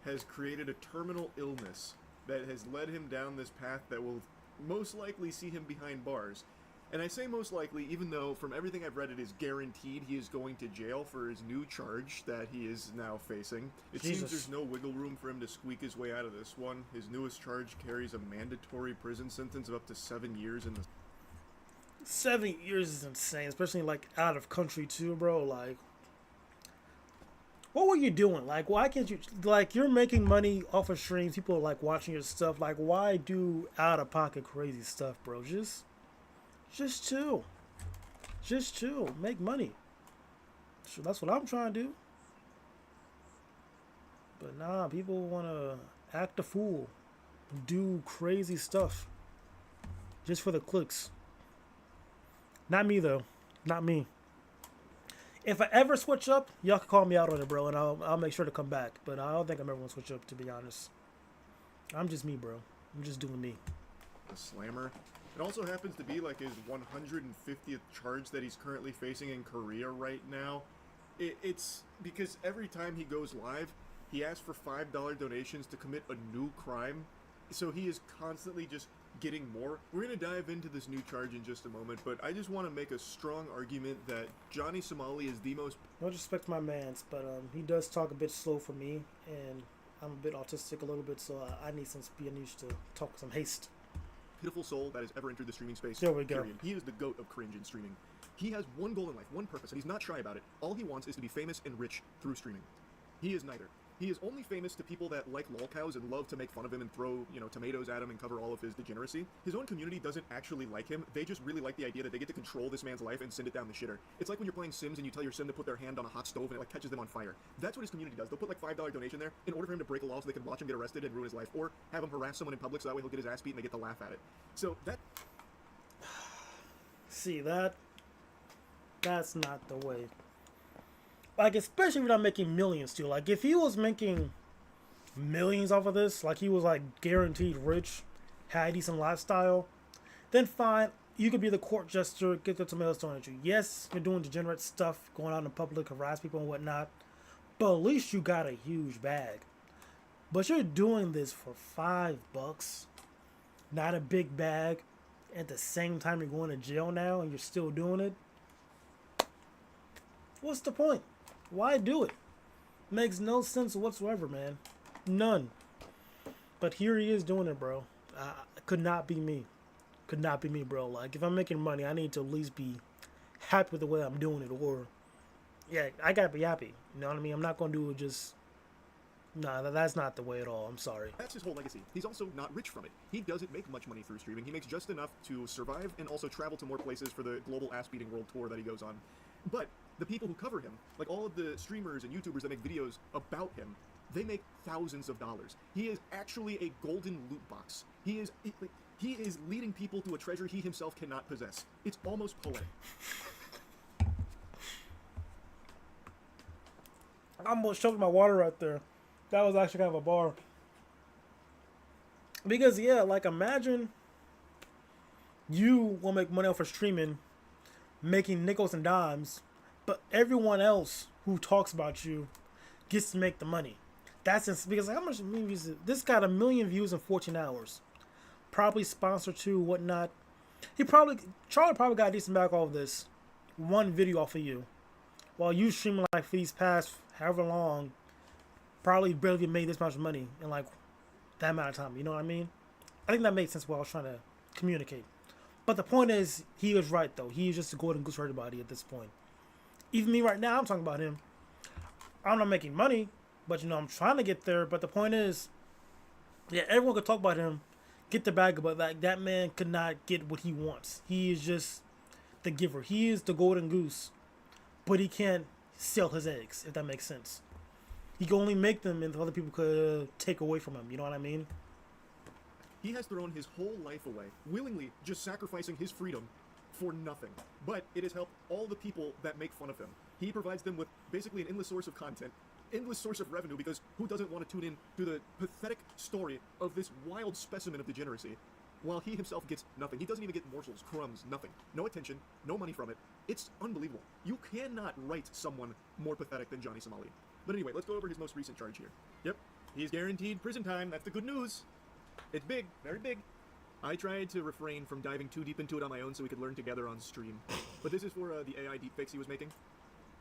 has created a terminal illness that has led him down this path that will most likely see him behind bars. And I say most likely, even though from everything I've read, it is guaranteed he is going to jail for his new charge that he is now facing. It seems there's no wiggle room for him to squeak his way out of this one. His newest charge carries a mandatory prison sentence of up to 7 years in the... 7 years is insane, especially like out of country too, bro. Like, what were you doing? Like, why can't you, like, you're making money off of streams, people are like watching your stuff. Like, why do out of pocket crazy stuff, bro? Just chill. Make money. So that's what I'm trying to do. But nah, people want to act a fool. Do crazy stuff. Just for the clicks. Not me, though. Not me. If I ever switch up, y'all can call me out on it, bro, and I'll make sure to come back. But I don't think I'm ever going to switch up, to be honest. I'm just me, bro. I'm just doing me. A slammer. It also happens to be like his 150th charge that he's currently facing in Korea right now. It's because every time he goes live, he asks for $5 donations to commit a new crime. So he is constantly just getting more. We're going to dive into this new charge in just a moment, but I just want to make a strong argument that Johnny Somali is the most... No disrespect to my mans, but he does talk a bit slow for me, and I'm a bit autistic a little bit, so I need some Spanish to talk with some haste. Pitiful soul that has ever entered the streaming space. There we go. Period. He is the GOAT of cringe in streaming. He has one goal in life, one purpose, and he's not shy about it. All he wants is to be famous and rich through streaming. He is neither. He is only famous to people that like lolcows and love to make fun of him and throw, tomatoes at him and cover all of his degeneracy. His own community doesn't actually like him. They just really like the idea that they get to control this man's life and send it down the shitter. It's like when you're playing Sims and you tell your Sim to put their hand on a hot stove and it catches them on fire. That's what his community does. They'll put $5 donation there in order for him to break a law so they can watch him get arrested and ruin his life, or have him harass someone in public so that way he'll get his ass beat and they get to laugh at it. So that... See, that's not the way. Like, especially if you're not making millions, too. Like, if he was making millions off of this, like he was, like, guaranteed rich, had a decent lifestyle, then fine, you could be the court jester, get the tomatoes thrown at you. Yes, you're doing degenerate stuff, going out in public, harass people and whatnot, but at least you got a huge bag. But you're doing this for $5, not a big bag, at the same time you're going to jail now and you're still doing it. What's the point? Why do it? Makes no sense whatsoever, man. None. But here he is doing it, bro. Could not be me. Could not be me, bro. Like, if I'm making money, I need to at least be happy with the way I'm doing it. Or, yeah, I gotta be happy. You know what I mean? I'm not gonna do it just... Nah, that's not the way at all. I'm sorry. That's his whole legacy. He's also not rich from it. He doesn't make much money through streaming. He makes just enough to survive and also travel to more places for the global ass-beating world tour that he goes on. But the people who cover him, like all of the streamers and YouTubers that make videos about him, they make thousands of dollars. He is actually a golden loot box. He is leading people to a treasure he himself cannot possess. It's almost poetic. I almost choked my water right there. That was actually kind of a bar. Because, yeah, like, imagine you will make money off of streaming, making nickels and dimes, but everyone else who talks about you gets to make the money. That's because how much views? This got 1 million views in 14 hours. Probably sponsored too, whatnot. Charlie probably got a decent back off this one video off of you, while you streaming like for these past however long, probably barely made this much money in like that amount of time. You know what I mean? I think that made sense what I was trying to communicate. But the point is, he was right though. He is just a golden goose for everybody at this point. Even me right now, I'm talking about him. I'm not making money, but I'm trying to get there. But the point is, yeah, everyone could talk about him, get the bag, but like that man could not get what he wants. He is just the giver. He is the golden goose, but he can't sell his eggs, if that makes sense. He can only make them, and other people could take away from him. You know what I mean? He has thrown his whole life away, willingly just sacrificing his freedom for nothing. But it has helped all the people that make fun of him. He provides them with basically an endless source of content, endless source of revenue, because who doesn't want to tune in to the pathetic story of this wild specimen of degeneracy, while he himself gets nothing. He doesn't even get morsels, crumbs, nothing. No attention, no money from it. It's unbelievable. You cannot write someone more pathetic than Johnny Somali. But anyway, let's go over his most recent charge here. Yep, he's guaranteed prison time. That's the good news. It's big, very big. I tried to refrain from diving too deep into it on my own so we could learn together on stream. But this is for the AI deepfakes he was making.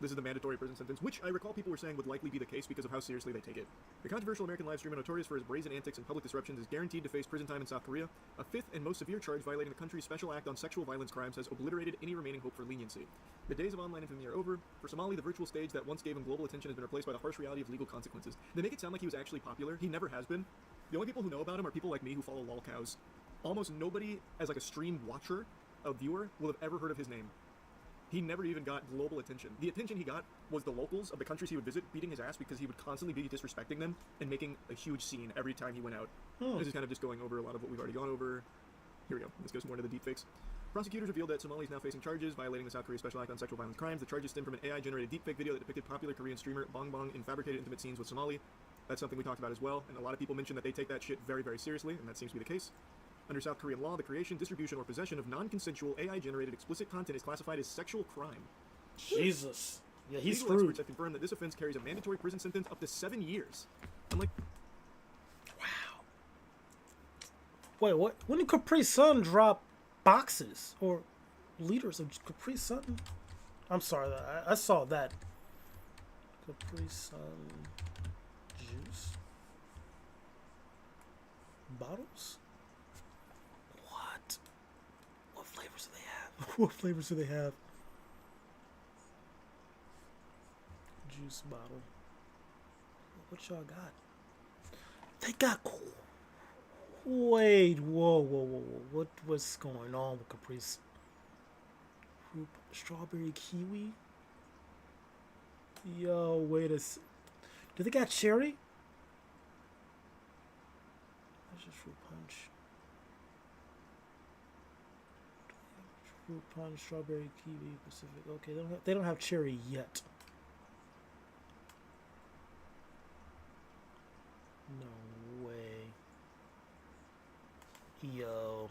This is the mandatory prison sentence, which I recall people were saying would likely be the case because of how seriously they take it. The controversial American live streamer notorious for his brazen antics and public disruptions is guaranteed to face prison time in South Korea. A fifth and most severe charge violating the country's special act on sexual violence crimes has obliterated any remaining hope for leniency. The days of online infamy are over. For Somali, the virtual stage that once gave him global attention has been replaced by the harsh reality of legal consequences. They make it sound like he was actually popular. He never has been. The only people who know about him are people like me who follow lolcows. Almost nobody, as like a stream watcher, a viewer, will have ever heard of his name. He never even got global attention. The attention he got was the locals of the countries he would visit beating his ass because he would constantly be disrespecting them and making a huge scene every time he went out. This is kind of just going over a lot of what we've already gone over. Here we go. This goes more into the deepfakes. Prosecutors revealed that Somali is now facing charges violating the South Korea Special Act on Sexual Violence Crimes. The charges stem from an AI-generated deepfake video that depicted popular Korean streamer Bong Bong in fabricated intimate scenes with Somali. That's something we talked about as well, and a lot of people mention that they take that shit very, very seriously, and that seems to be the case. Under South Korean law, the creation, distribution, or possession of non-consensual AI-generated explicit content is classified as sexual crime. Jesus. Yeah, he's Legal screwed. experts have confirmed that this offense carries a mandatory prison sentence up to 7 years. I'm like... Wait, what? When did Capri Sun drop boxes or liters of Capri Sun? I'm sorry, I saw that. Capri Sun juice bottles. What? What flavors do they have? What flavors do they have? Juice bottle. What y'all got? They got. Wait, whoa. What's going on with Capri? Fruit, strawberry kiwi? Yo, wait a sec. Do they got cherry? That's just fruit punch. Fruit punch, strawberry kiwi, Pacific. Okay, they don't have cherry yet. No way. Yo.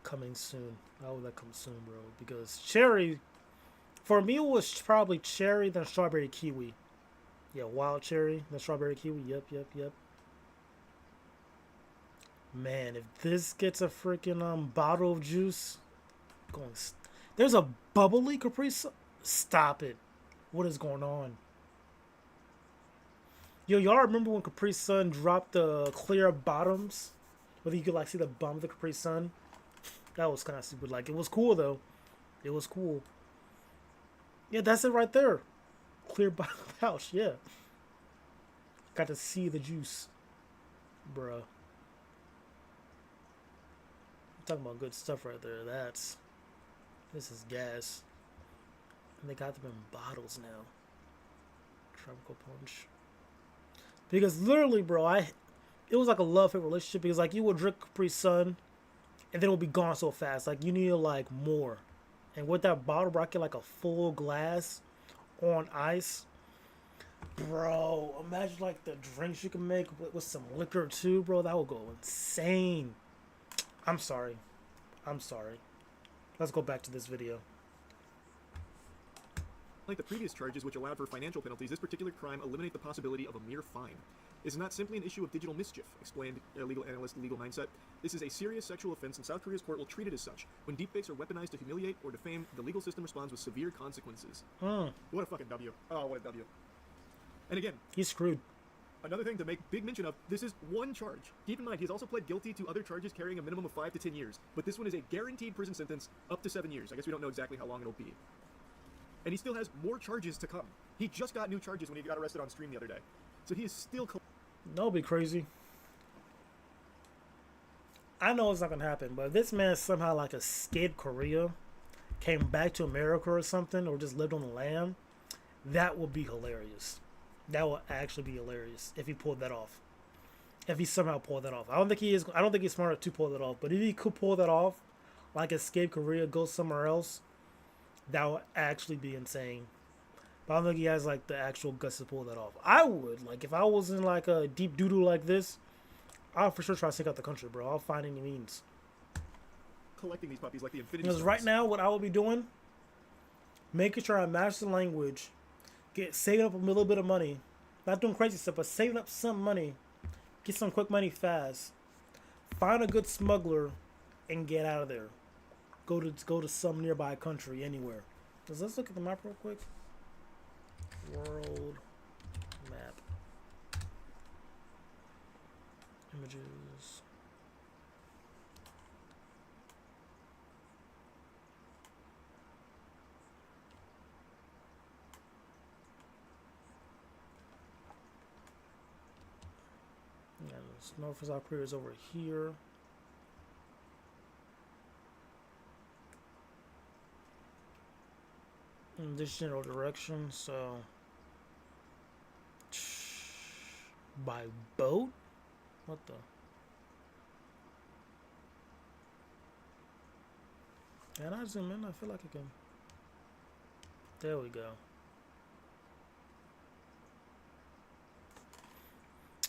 Coming soon. How will that come soon, bro? Because cherry, for me, it was probably cherry, then strawberry kiwi. Yeah, wild cherry, then strawberry kiwi. Yep. Man, if this gets a freaking bottle of juice, there's a bubbly Capri Sun. Stop it! What is going on? Yo, y'all remember when Capri Sun dropped the clear bottoms, where you could like see the bum of the Capri Sun? That was kind of stupid. Like, it was cool though. It was cool. Yeah, that's it right there. Clear bottom pouch. Yeah. Got to see the juice, bruh. Talking about good stuff right there. This is gas. And they got them in bottles now. Tropical punch. Because literally, bro, it was like a love-hate relationship. Because like you would drink Capri Sun, and then it would be gone so fast. Like you need like more. And with that bottle, bro, I get like a full glass on ice. Bro, imagine like the drinks you can make with some liquor too, bro. That would go insane. I'm sorry. Let's go back to this video. Like the previous charges, which allowed for financial penalties, this particular crime eliminates the possibility of a mere fine. It's not simply an issue of digital mischief, explained a legal analyst, Legal Mindset. This is a serious sexual offense, and South Korea's court will treat it as such. When deepfakes are weaponized to humiliate or defame, the legal system responds with severe consequences. What a fucking W. Oh, what a W. And again, he's screwed. Another thing to make big mention of, this is one charge. Keep in mind, he's also pled guilty to other charges carrying a minimum of 5 to 10 years. But this one is a guaranteed prison sentence up to 7 years. I guess we don't know exactly how long it'll be. And he still has more charges to come. He just got new charges when he got arrested on stream the other day. So he is still... Don't be crazy. I know it's not going to happen, but if this man somehow like escaped Korea, came back to America or something, or just lived on the land, that would be hilarious. That would actually be hilarious if he pulled that off. If he somehow pulled that off. I don't think he's smart enough to pull that off. But if he could pull that off, like escape Korea, go somewhere else, that would actually be insane. But I don't think he has like the actual guts to pull that off. I would. Like if I was in like a deep doo-doo like this, I'll for sure try to stick out the country, bro. I'll find any means. Collecting these puppies like the Infinity Because right now, what I would be doing, making sure I master the language, saving up a little bit of money, not doing crazy stuff, but saving up some money, get some quick money fast, find a good smuggler, and get out of there. Go to some nearby country, anywhere. Let's look at the map real quick. World map. Images. Yeah, North and South Korea is over here. In this general direction, so by boat? What the? Can I zoom in? I feel like I can. There we go.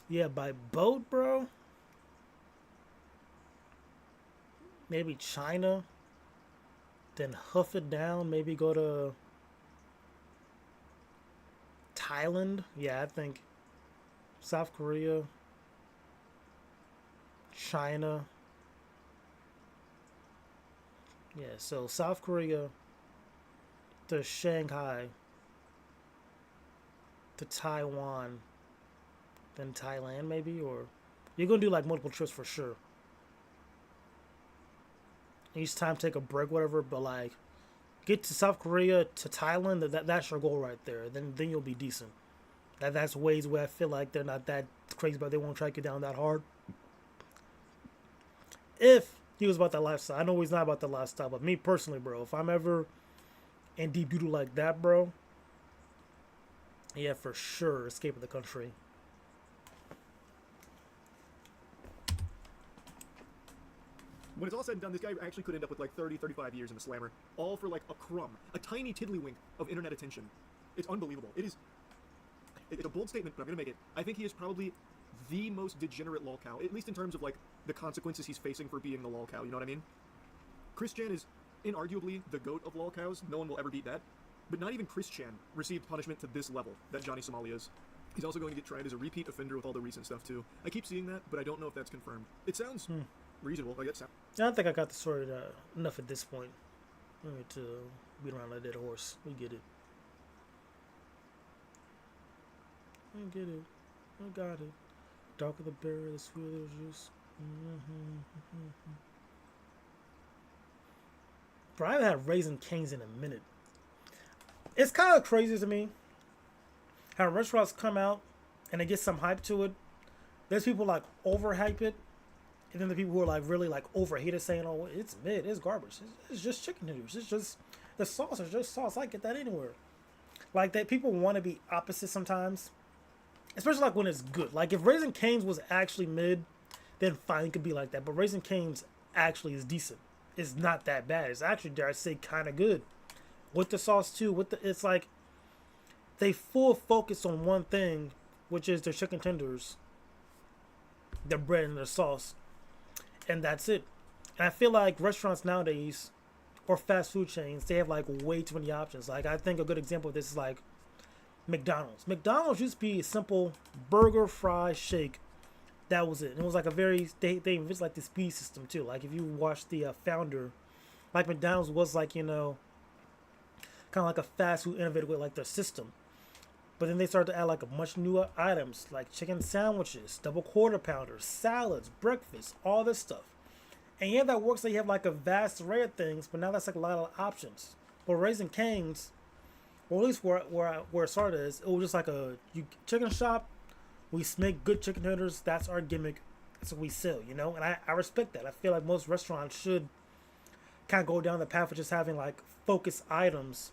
Yeah, by boat, bro. maybe China, then hoof it down, maybe go to Thailand. Yeah, I think South Korea, China. Yeah, so South Korea to Shanghai to Taiwan, then Thailand maybe, or you're gonna do like multiple trips for sure. Each time take a break, whatever, but like get to South Korea to Thailand, that's your goal right there. Then you'll be decent. That's ways where I feel like they're not that crazy, but they won't track you down that hard. If he was about that lifestyle, I know he's not about the lifestyle, but me personally, bro, if I'm ever in deep doodle like that, bro, yeah, for sure, escaping the country. When it's all said and done, this guy actually could end up with like 30, 35 years in the slammer, all for like a crumb, a tiny tiddlywink of internet attention. It's unbelievable. It's a bold statement, but I'm gonna make it. I think he is probably the most degenerate lolcow, at least in terms of like the consequences he's facing for being the lolcow. You know what I mean? Chris Chan is inarguably the GOAT of lolcows. No one will ever beat that. But not even Chris Chan received punishment to this level that Johnny Somali is. He's also going to get tried as a repeat offender with all the recent stuff too. I keep seeing that, but I don't know if that's confirmed. It sounds reasonable. I guess. I don't think I got the story enough at this point. To beat around a dead horse. We get it. I get it. I got it. Darker the berry, the sweeter the juice. Bro, I haven't had Raising Cane's in a minute. It's kind of crazy to me how restaurants come out and they get some hype to it. There's people like overhype it, and then the people who are like really like overhate it, saying, "Oh, it's mid, it's garbage. It's just chicken noodles. It's just the sauce is just sauce. I get that anywhere." Like that, people want to be opposite sometimes, especially like when it's good. Like if Raising Cane's was actually mid, then fine, it could be like that. But Raising Cane's actually is decent. It's not that bad. It's actually, dare I say, kind of good. With the sauce too, it's like they full focus on one thing, which is their chicken tenders, their bread and their sauce, and that's it. And I feel like restaurants nowadays, or fast food chains, they have like way too many options. Like I think a good example of this is like McDonald's. McDonald's used to be a simple burger, fry, shake. That was it. And it was like a very they invented like the speed system too. Like if you watch the founder, like McDonald's was like, you know, kind of like a fast food innovative with like their system. But then they started to add like a much newer items like chicken sandwiches, double quarter pounders, salads, breakfast, all this stuff. And yeah, that works. So you have like a vast array of things, but now that's like a lot of options. But Raising Cane's, or at least where it started is, it was just like a chicken shop. We make good chicken tenders. That's our gimmick. That's what we sell, you know? And I respect that. I feel like most restaurants should kind of go down the path of just having like focused items.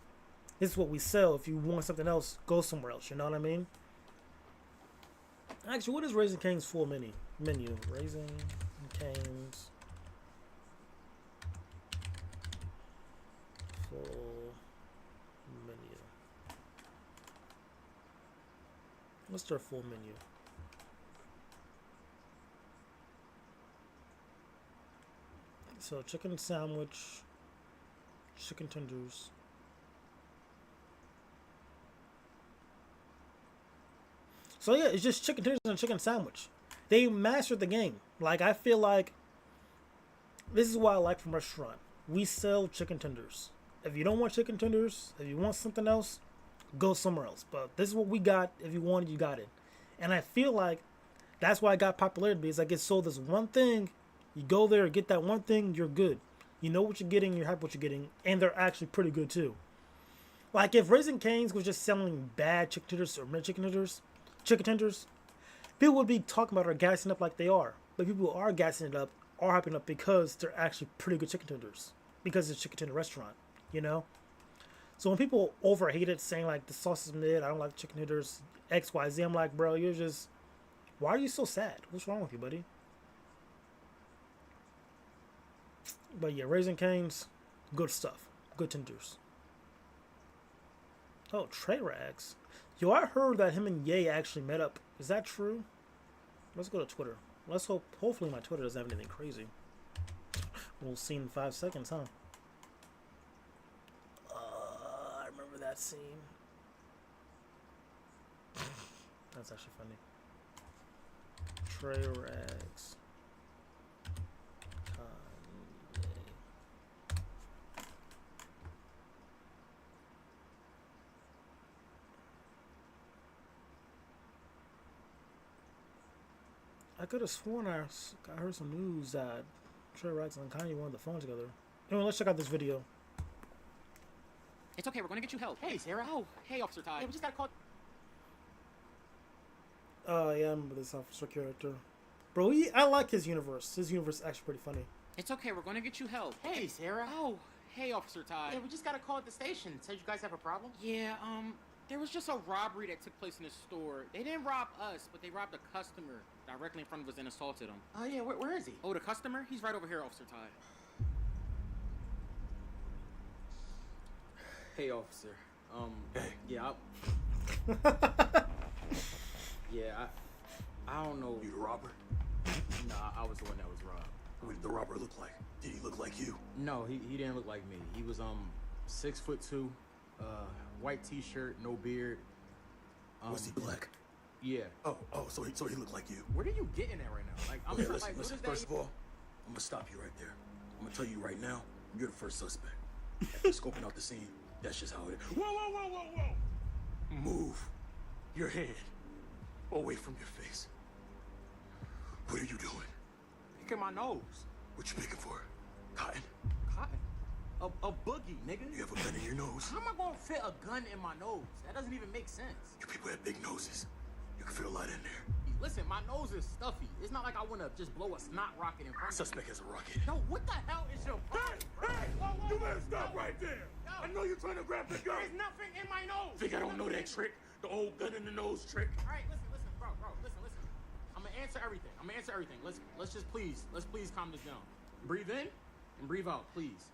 This is what we sell. If you want something else, go somewhere else. You know what I mean? Actually, what is Raising Cane's full menu? Raising Cane's full menu. What's their full menu? So chicken sandwich, chicken tenders. So yeah, it's just chicken tenders and chicken sandwich. They mastered the game. Like I feel like this is what I like from restaurant. We sell chicken tenders. If you don't want chicken tenders, if you want something else, go somewhere else. But this is what we got. If you want it, you got it. And I feel like that's why I got popularity, because I get sold this one thing. You go there, get that one thing, you're good. You know what you're getting, you're happy what you're getting, and they're actually pretty good too. Like if Raising Cane's was just selling bad chicken tenders or mid chicken tenders, people would be talking about it or gassing up like they are. But people who are gassing it up are hyping up because they're actually pretty good chicken tenders. Because it's a chicken tender restaurant, you know? So when people overhate it, saying like the sauce is mid, I don't like chicken tenders, X, Y, Z, I'm like, bro, you're just, why are you so sad? What's wrong with you, buddy? But yeah, Raising Cane's, good stuff. Good tenders. Oh, Trey Rags. Yo, I heard that him and Ye actually met up. Is that true? Let's go to Twitter. Let's hopefully my Twitter doesn't have anything crazy. We'll see in 5 seconds, huh? I remember that scene. That's actually funny. Trey Rags. Kanye. I could have sworn I heard some news that Trey Rags and Kanye were on the phone together. Anyway, let's check out this video. It's okay, we're gonna get you help. Hey, Sarah. Oh, hey, Officer Ty. Yeah, we just got caught. Yeah, I remember this officer character. Bro, I like his universe. His universe is actually pretty funny. It's okay, we're gonna get you help. Hey, Sarah. Oh, hey, Officer Ty. Yeah, we just got a call at the station. Said you guys have a problem? Yeah, there was just a robbery that took place in the store. They didn't rob us, but they robbed a customer directly in front of us and assaulted him. Oh, yeah, where is he? Oh, the customer? He's right over here, Officer Ty. Hey, officer. Hey. Yeah, yeah, I don't know. You the robber? Nah, I was the one that was robbed. What did the robber look like? Did he look like you? No, he didn't look like me. He was 6'2", white t-shirt, no beard. Was he black? Yeah. Oh, so he looked like you. Where are you getting at right now? Like, I'm Okay, like, listen. First of all, I'm gonna stop you right there. I'm gonna tell you right now, you're the first suspect. After scoping out the scene, that's just how it is. Whoa! Move your hand away from your face. What are you doing? Picking my nose. What you picking for? Cotton? Cotton? A boogie, nigga. You have a gun in your nose? How am I gonna fit a gun in my nose? That doesn't even make sense. You people have big noses. You can fit a lot in there. Listen, my nose is stuffy. It's not like I wanna just blow a snot rocket in front of me. Suspect has a rocket. Yo, what the hell is your problem? Hey! You better stop right there! I know you're trying to grab the gun! There's nothing in my nose! Think I don't know that trick? The old gun in the nose trick? Alright, listen, bro, listen. I'm gonna answer everything. Let's just please calm this down. Breathe in and breathe out, please.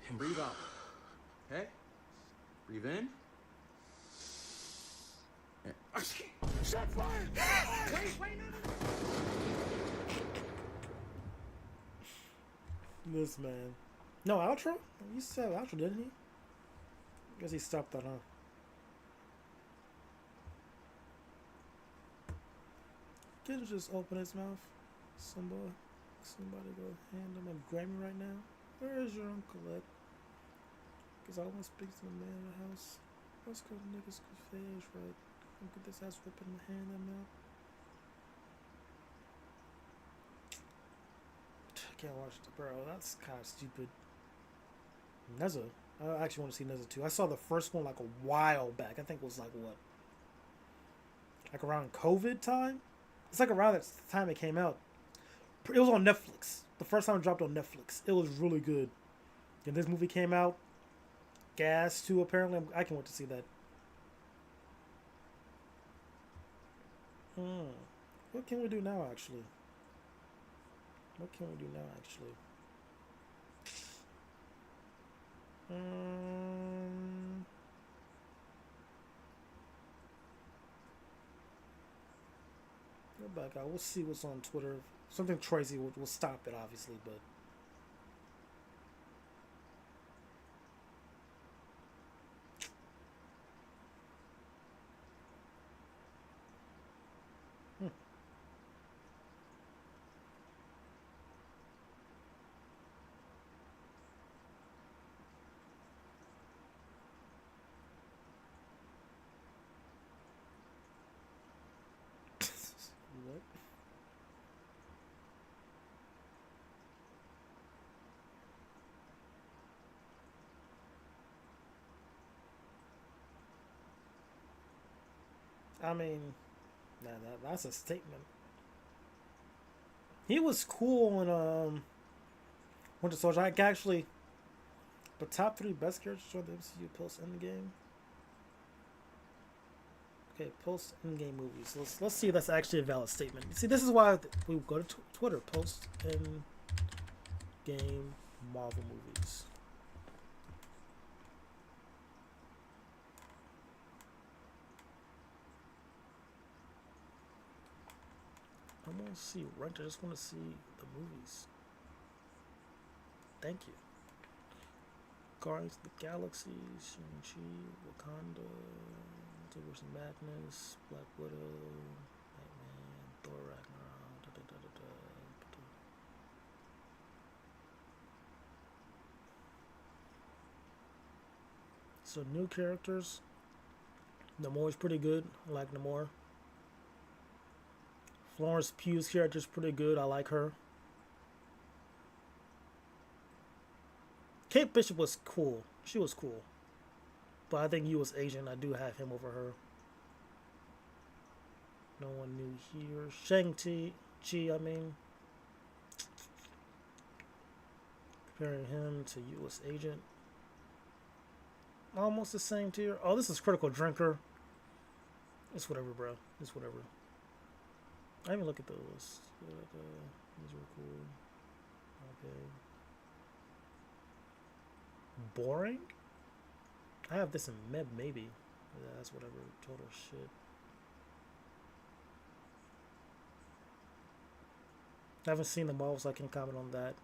And breathe out. Okay? Breathe in. Shot fired! Wait, no. This man. No, outro? You said outro, didn't he? Guess he stopped that, huh? Kid just open his mouth. Somebody go hand him a Grammy right now. Where is your uncle at? Cause I want to speak to the man in the house. Let's go niggas go fish, right? Look at this ass whipping the hand in mouth. I can't watch the bro. That's kind of stupid. Neza. I actually want to see Neza too. I saw the first one like a while back. I think it was like what? Like around COVID time? It's like around that time it came out. It was on Netflix. The first time it dropped on Netflix. It was really good. And this movie came out. Gas too, apparently. I can't wait to see that. What can we do now, actually? What can we do now, actually? Go back out. We'll see what's on Twitter. Something crazy will stop it, obviously, but... What? I mean, that's a statement. He was cool in Winter Soldier. I actually, the top 3 best characters of the MCU post Endgame. Okay, post Endgame movies. Let's see if that's actually a valid statement. See, this is why we go to Twitter. Post Endgame Marvel movies. don't want to see ranked. I just want to see the movies. Thank you. Guardians of the Galaxy, Shang-Chi, Wakanda, Multiverse of Madness, Black Widow, Batman, Thor Ragnarok, So new characters. Namor's pretty good. I like Namor. Florence Pugh's character's pretty good. I like her. Kate Bishop was cool. She was cool. But I think U.S. Agent, I do have him over her. No one new here. Shang-Chi, I mean. Comparing him to U.S. Agent. Almost the same tier. Oh, this is Critical Drinker. It's whatever, bro. It's whatever. I even look at those. These were cool. Okay. Boring? I have this in Meb, maybe. Yeah, that's whatever. Total shit. I haven't seen them all, so I can comment on that.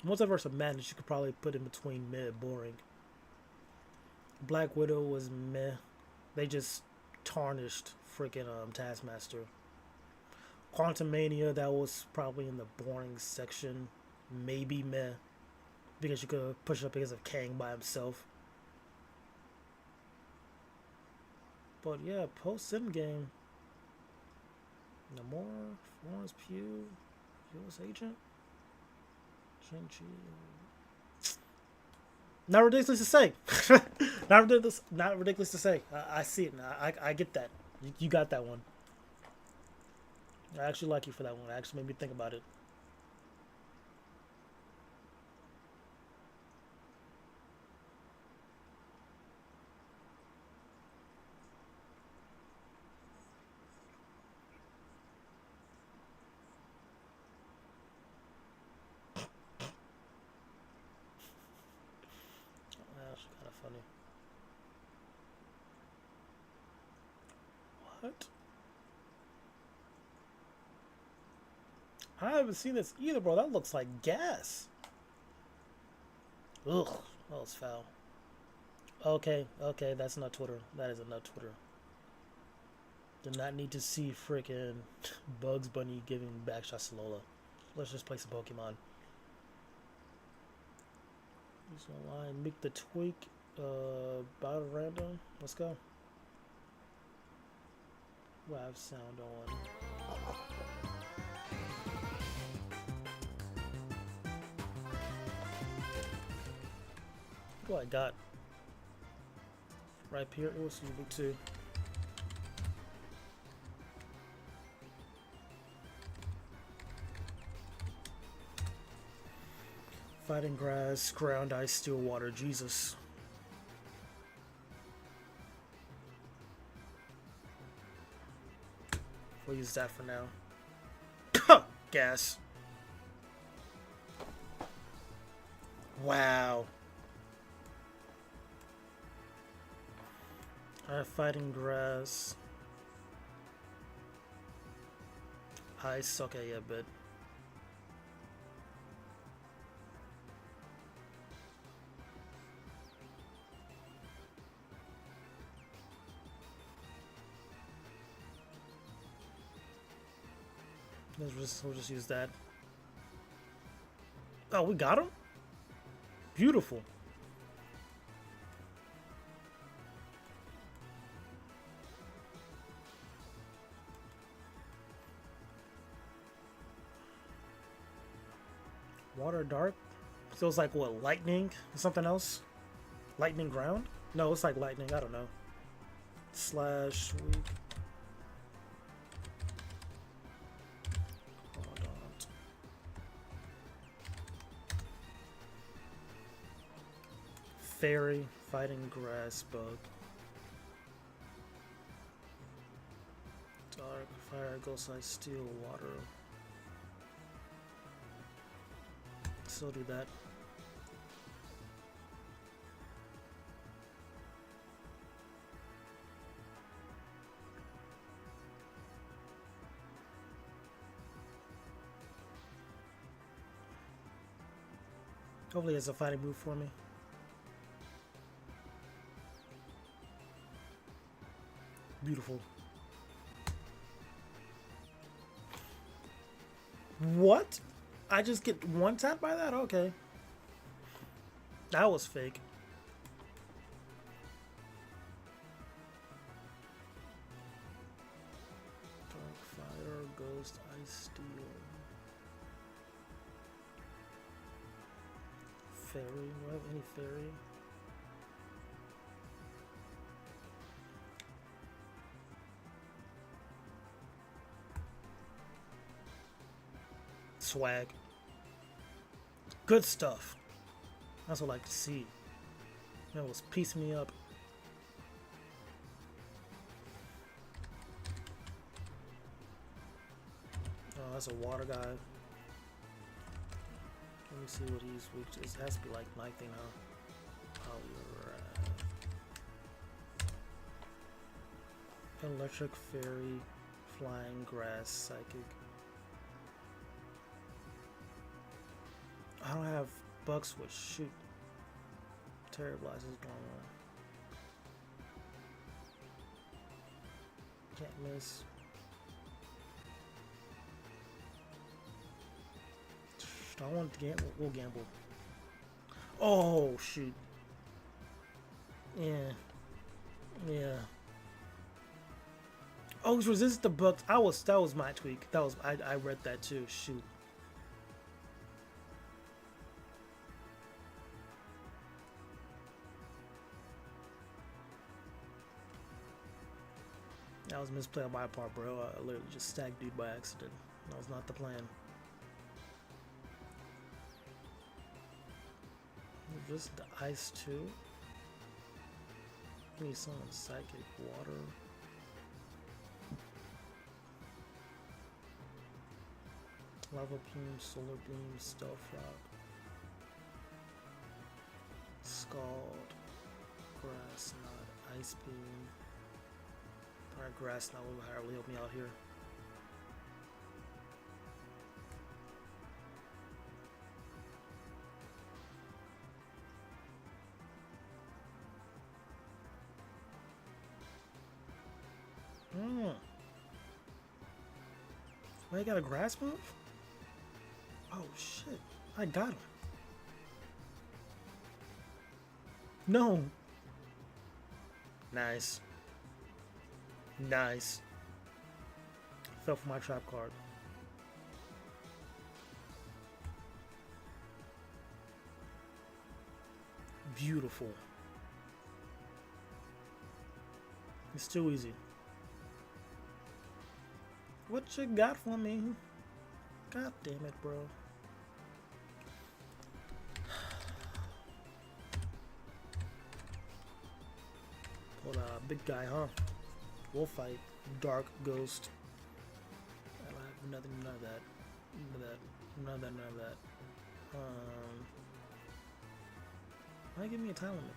Multiverse of Madness, you could probably put in between meh, boring. Black Widow was meh. They just tarnished freaking Taskmaster. Quantumania, that was probably in the boring section. Maybe meh. Because you could push it up because of Kang by himself. But yeah, post Endgame. Namor, Florence Pugh, U.S. Agent, Shang-Chi. Not ridiculous to say. Not ridiculous to say. I see it now. I get that. You got that one. I actually like you for that one. It actually made me think about it. That's kind of funny. What? I haven't seen this either, bro. That looks like gas. Ugh, that was foul. Okay, that's not Twitter. That is not Twitter. Do not need to see freaking Bugs Bunny giving backshots to Lola. Let's just play some Pokemon. Use online. Make the tweak. Battle random. Let's go. Live sound on. What I got right here. It was UB2. Fighting grass, ground ice, still water. Jesus. We'll use that for now. Gas. Wow. Fighting grass. Ice. Okay, yeah, but. We'll just use that. Oh, we got him? Beautiful. Water dark. Feels like what? Lightning? Something else? Lightning ground? No, it's like lightning. I don't know. Slash weak. Fairy, fighting grass bug. Dark, fire, ghost ice, steel, water. Still do that. Hopefully it's a fighting move for me. Beautiful. What? I just get one tap by that? Okay. That was fake. Dark Fire, Ghost, Ice Steel. Fairy? Do I have any fairy? Swag. Good stuff. That's what I like to see. That was piecing me up. Oh, that's a water guy. Let me see what he's weak to. It has to be like night thing, huh? Polyrath. Electric, fairy, flying, grass, psychic. I don't have bug switch. Shoot. Terrorblize is normal. Can't miss. I want to gamble. We'll gamble. Oh shoot. Yeah. Yeah. Oh, he's resistant to bugs. That was my tweak. I read that too. Shoot. That was misplay on my part, bro. I literally just stacked dude by accident. That was not the plan. Just the ice too. Need someone psychic water. Lava plume, solar beam, stealth rock, scald, grass knot, ice beam. Alright, grass knot will really help me out here. Wait, I got a grass move? Oh shit, I got him. No. Nice. Nice. Fell for my trap card. Beautiful. It's too easy. What you got for me? God damn it, bro. Hold on, big guy, huh? We'll fight. Dark Ghost. I don't have nothing, none of that. None of that. None of that, none of that. Why give me a time limit?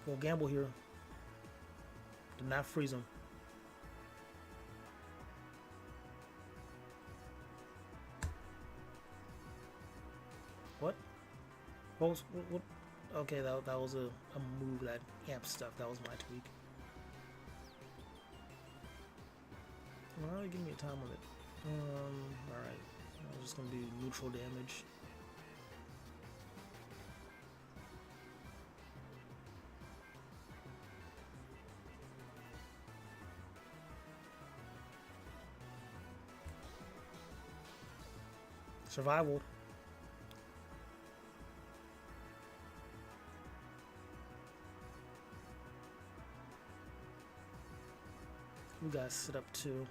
We'll gamble here. Do not freeze him. What? What? Okay, that was a move that amp stuff. That was my tweak. Well, give me a time limit. Alright. I'm just gonna do neutral damage. Survival. We gotta sit up too.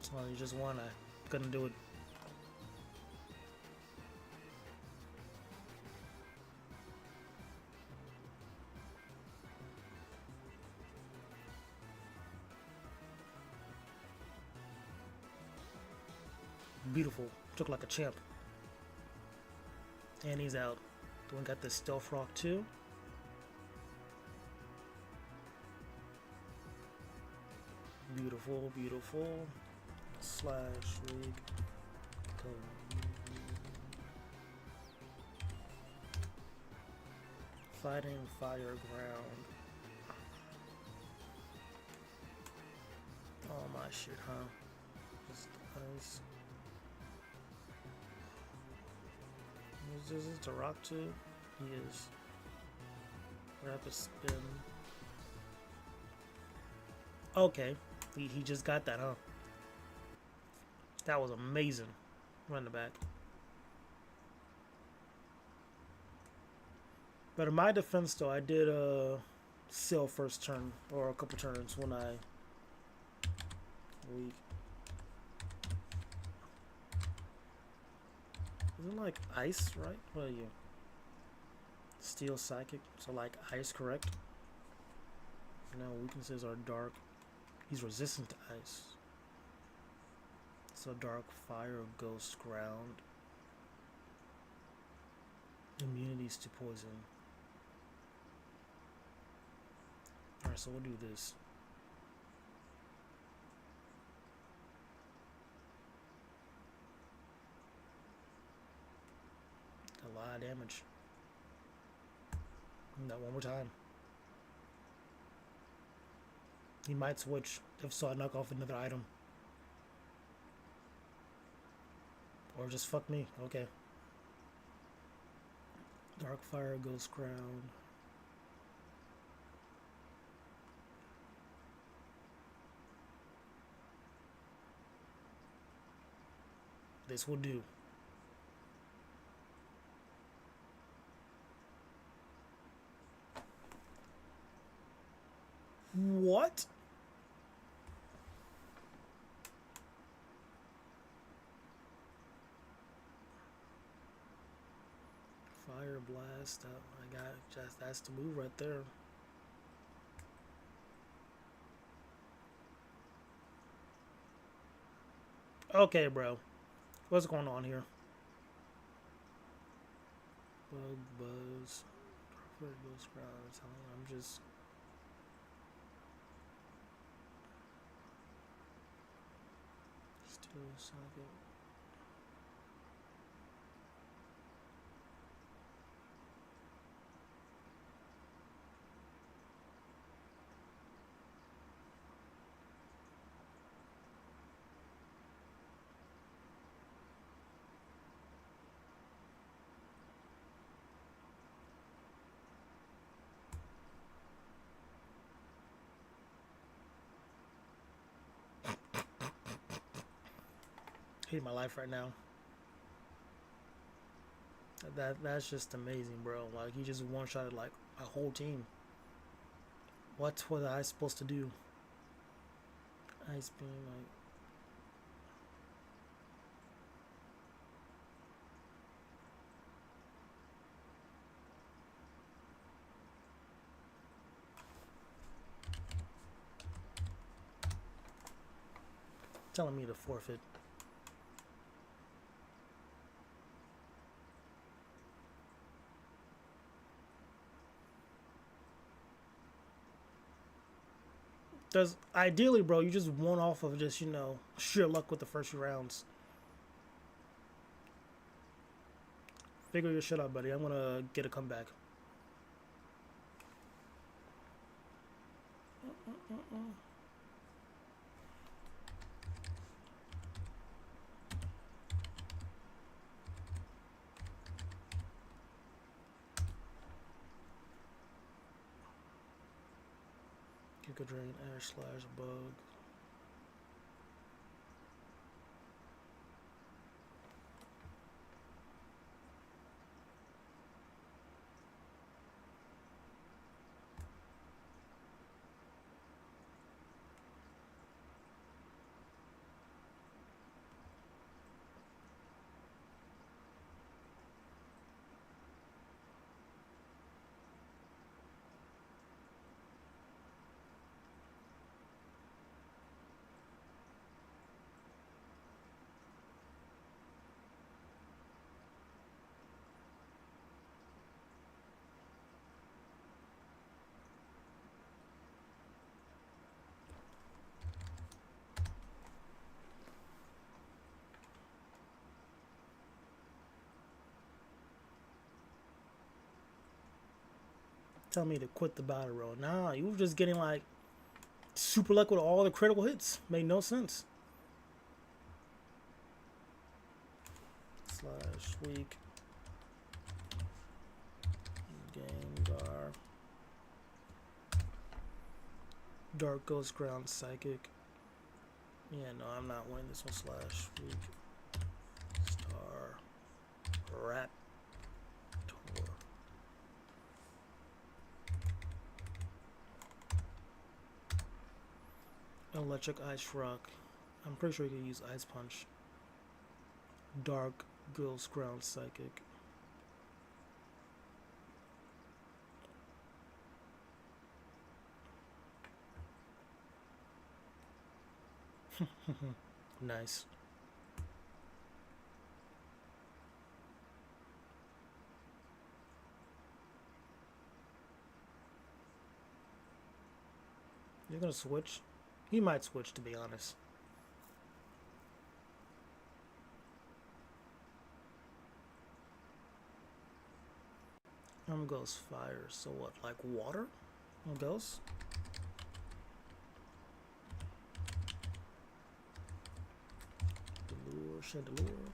So you just wanna couldn't do it. Beautiful. Took like a champ. And he's out. Then we got this Stealth Rock too. Beautiful, beautiful. Slash league code. Fighting fire ground. Oh my shit, huh? Just ice. Is this a rock too? He is. Rapid spin. Okay. He just got that, huh? That was amazing. Run the back. But in my defense, though, I did sail first turn or a couple turns when I weak. Isn't like ice, right? What are you? Steel psychic, so like ice, correct? No, weaknesses are dark. He's resistant to ice. So dark, fire, ghost, ground. Immunities to poison. Alright, so we'll do this. A lot of damage. That one more time. He might switch if so I knock off another item. Or just fuck me. Okay. Dark fire, ghost ground. This will do. What? Fire blast. I got just that's the move right there. Okay, bro. What's going on here? Bug buzz. I'm just. Still socket. Hate my life right now. That's just amazing, bro. Like he just one-shotted like a whole team. What was I supposed to do? Ice beam, like. Telling me to forfeit. Does ideally, bro, you just won off of just, you know, sheer luck with the first few rounds. Figure your shit out, buddy. I'm gonna get a comeback. Giga Drain, Air Slash, Bug. Tell me to quit the battle roll. Nah, you were just getting like super luck with all the critical hits. Made no sense. Slash weak. Gengar. Dark Ghost Ground Psychic. Yeah, no, I'm not winning this one. Slash weak. Star. Raptor. Electric Ice Rock. I'm pretty sure you can use Ice Punch. Dark Ghost Ground Psychic. Nice. You're gonna switch? He might switch, to be honest. Goes fire, so what, like water? Goes? Delure, Chandelure.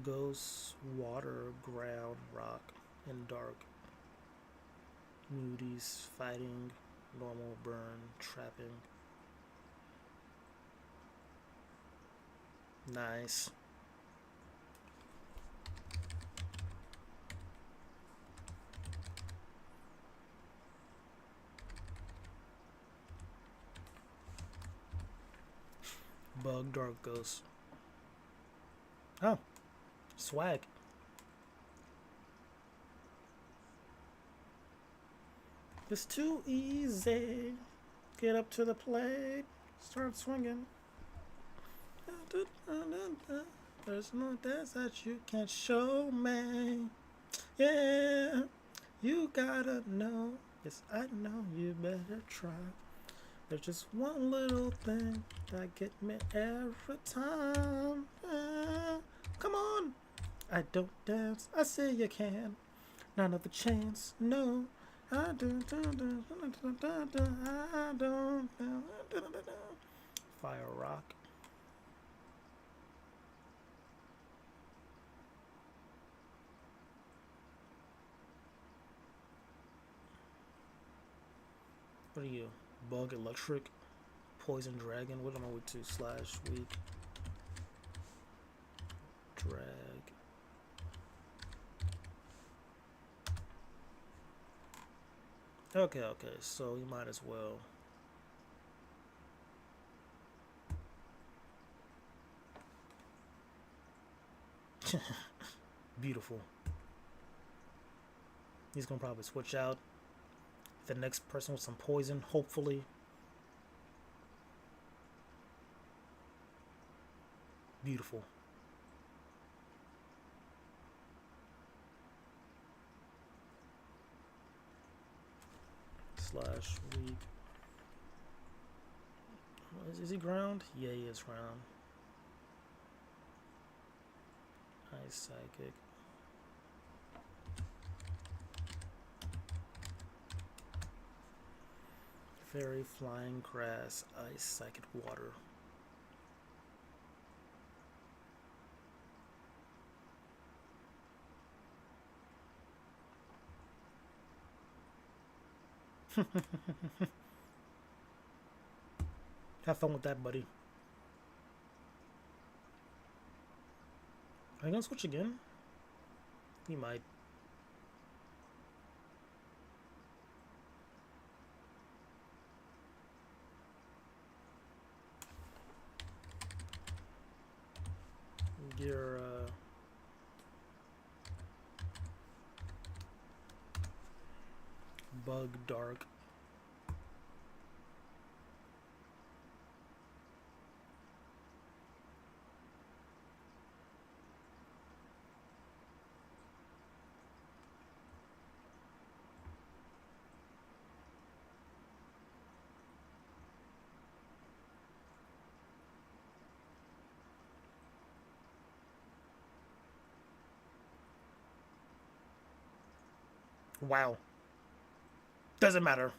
Ghost, water, ground, rock, and dark. Moody's, fighting, normal, burn, trapping. Nice. Bug, dark ghost. Oh, swag. It's too easy. Get up to the plate, start swinging. There's no dance that you can't show me. Yeah, you gotta know. Yes, I know you better try. There's just one little thing that get me every time. Come on. I don't dance. I say you can. Not another chance. No. I do. I don't. Fire rock. What are you? Bug, electric, poison, dragon. What am I with? To slash weak, drag. Okay, so you might as well. Beautiful. He's gonna probably switch out the next person with some poison, hopefully. Beautiful. Slash weak. Is he ground? Yeah, he is ground. Ice psychic. Fairy, flying grass, ice, psychic, water. Have fun with that, buddy. Are you gonna switch again? He might. Your bug, dark. Wow. Doesn't matter.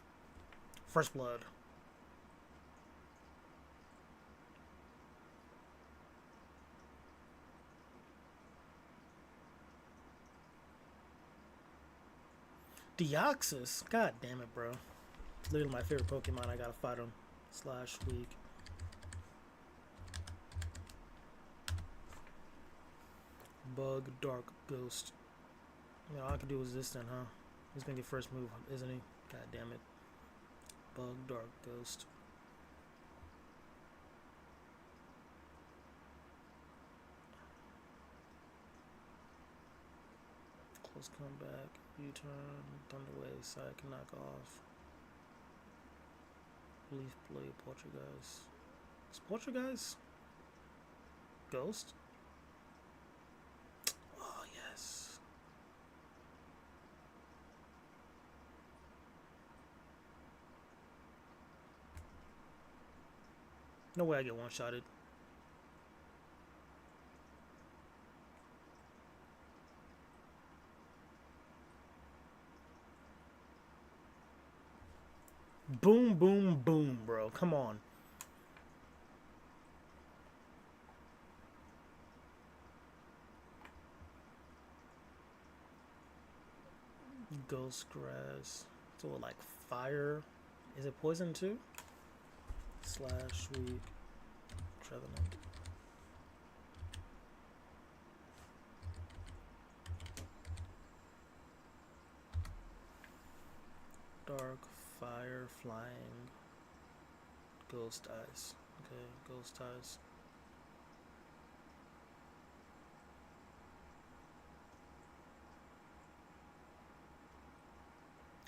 First blood. Deoxys? God damn it, bro. Literally my favorite Pokemon. I gotta fight him. / weak. Bug, Dark, Ghost. You know, all I can do is this then, huh? He's gonna get first move, isn't he? God damn it. Bug, Dark, Ghost. Close comeback. U-turn. Thunder Wave. Psych. Knock off. Leaf Blade. Poltergeist. Is Poltergeist? Ghost? Oh, yes. No way I get one-shotted. Boom, boom, boom, bro. Come on. Ghost Grass. So like fire. Is it poison too? / weak. Trevenant. Dark, fire, flying. Ghost eyes. Okay, ghost eyes.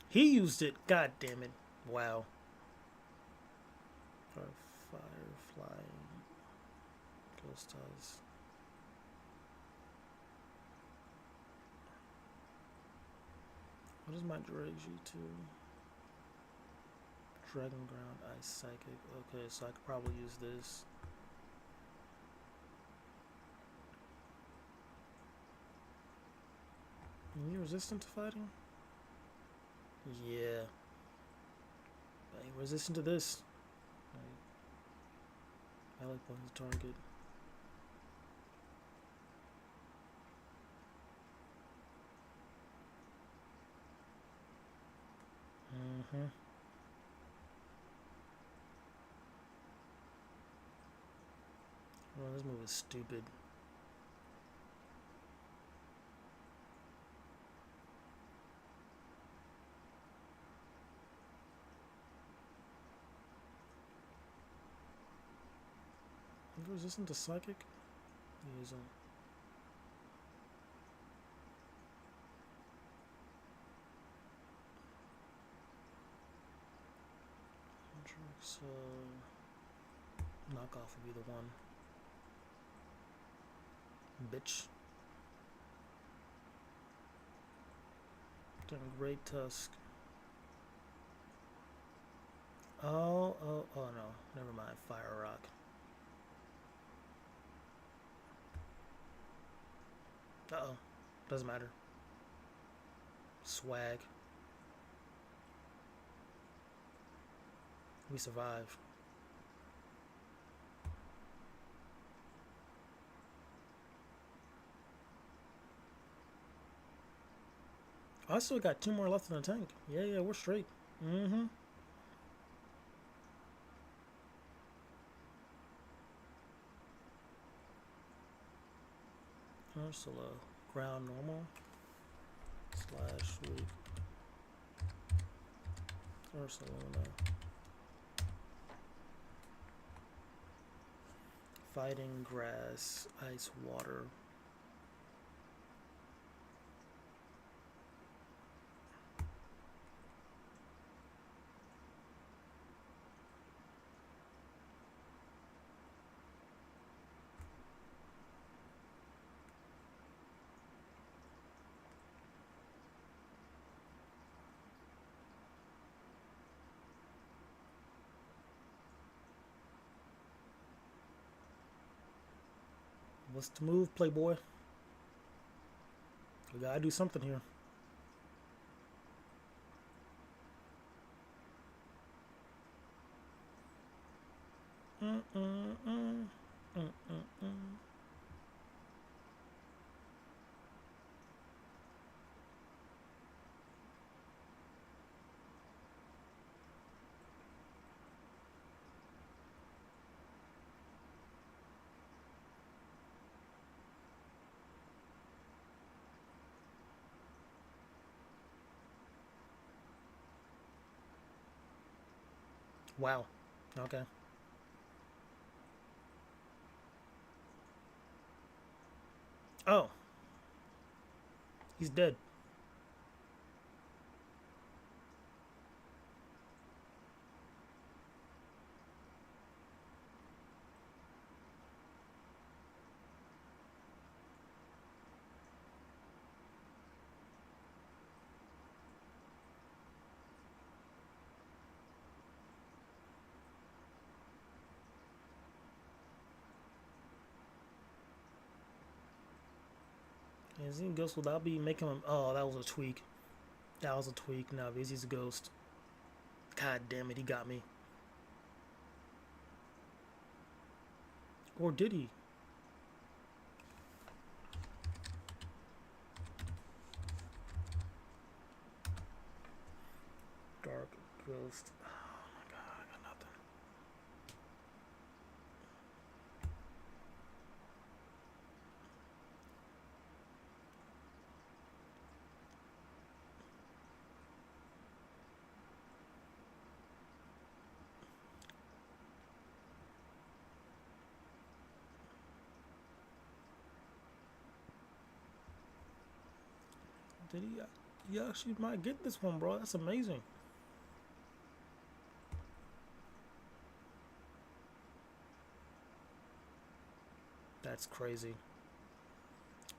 He used it. God damn it. Wow. Fire, flying. Ghost eyes. What is my Drake G2? Dragon Ground, Ice Psychic. Okay, so I could probably use this. Are you resistant to fighting? Yeah. I ain't resistant to this. I like playing the target. Oh, this move is stupid. He resistant to psychic? He isn't. So knockoff would be the one. Bitch. Done Great Tusk. Oh no. Never mind. Fire Rock. Uh-oh. Doesn't matter. Swag. We survived. I still got 2 more left in the tank. Yeah, we're straight. Ursula. Ground normal. / weak. Ursaluna. Fighting Grass. Ice Water. What's the move, Playboy? We gotta do something here. Wow. Okay. Oh. He's dead. Is he a ghost? Will that be making him? Oh, that was a tweak. That was a tweak. No, he's a ghost. God damn it, he got me. Or did he? Dark ghost. Oh my god, I got nothing. Did he? He actually might get this one, bro. That's amazing. That's crazy.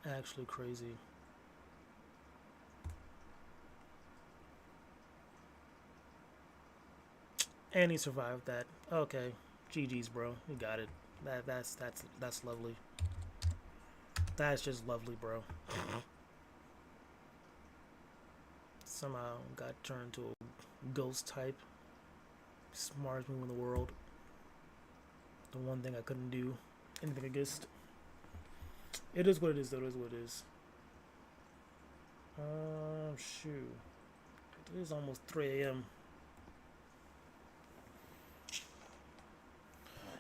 Actually crazy. And he survived that. Okay. GG's, bro. You got it. That's lovely. That's just lovely, bro. Somehow got turned to a ghost type. Smartest move in the world. The one thing I couldn't do anything against. It is what it is, though. It is what it is. Shoot. It is almost 3 a.m.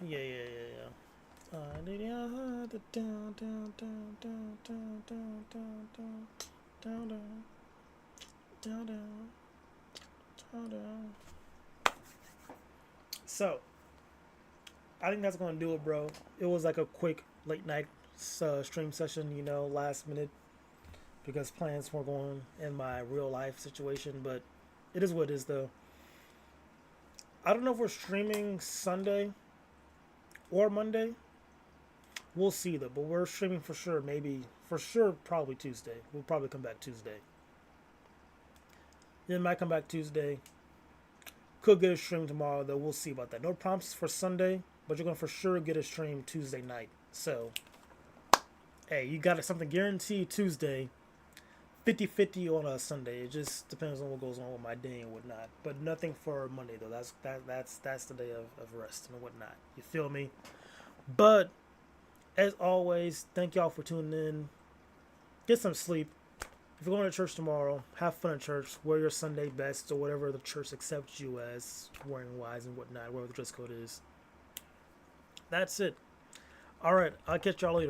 Yeah. So, I think that's gonna do it, bro. It was like a quick late night stream session, you know, last minute, because plans were going in my real life situation, but it is what it is, though. I don't know if we're streaming Sunday or Monday. We'll see, though, but we're streaming for sure, probably Tuesday. We'll probably come back Tuesday. Then might come back Tuesday. Could get a stream tomorrow, though. We'll see about that. No promises for Sunday, but you're going to for sure get a stream Tuesday night. So, hey, you got something guaranteed Tuesday. 50-50 on a Sunday. It just depends on what goes on with my day and whatnot. But nothing for Monday, though. That's the day of rest and whatnot. You feel me? But, as always, thank y'all for tuning in. Get some sleep. If you're going to church tomorrow, have fun at church. Wear your Sunday best or whatever the church accepts you as, wearing wise and whatnot, whatever the dress code is. That's it. All right, I'll catch y'all later.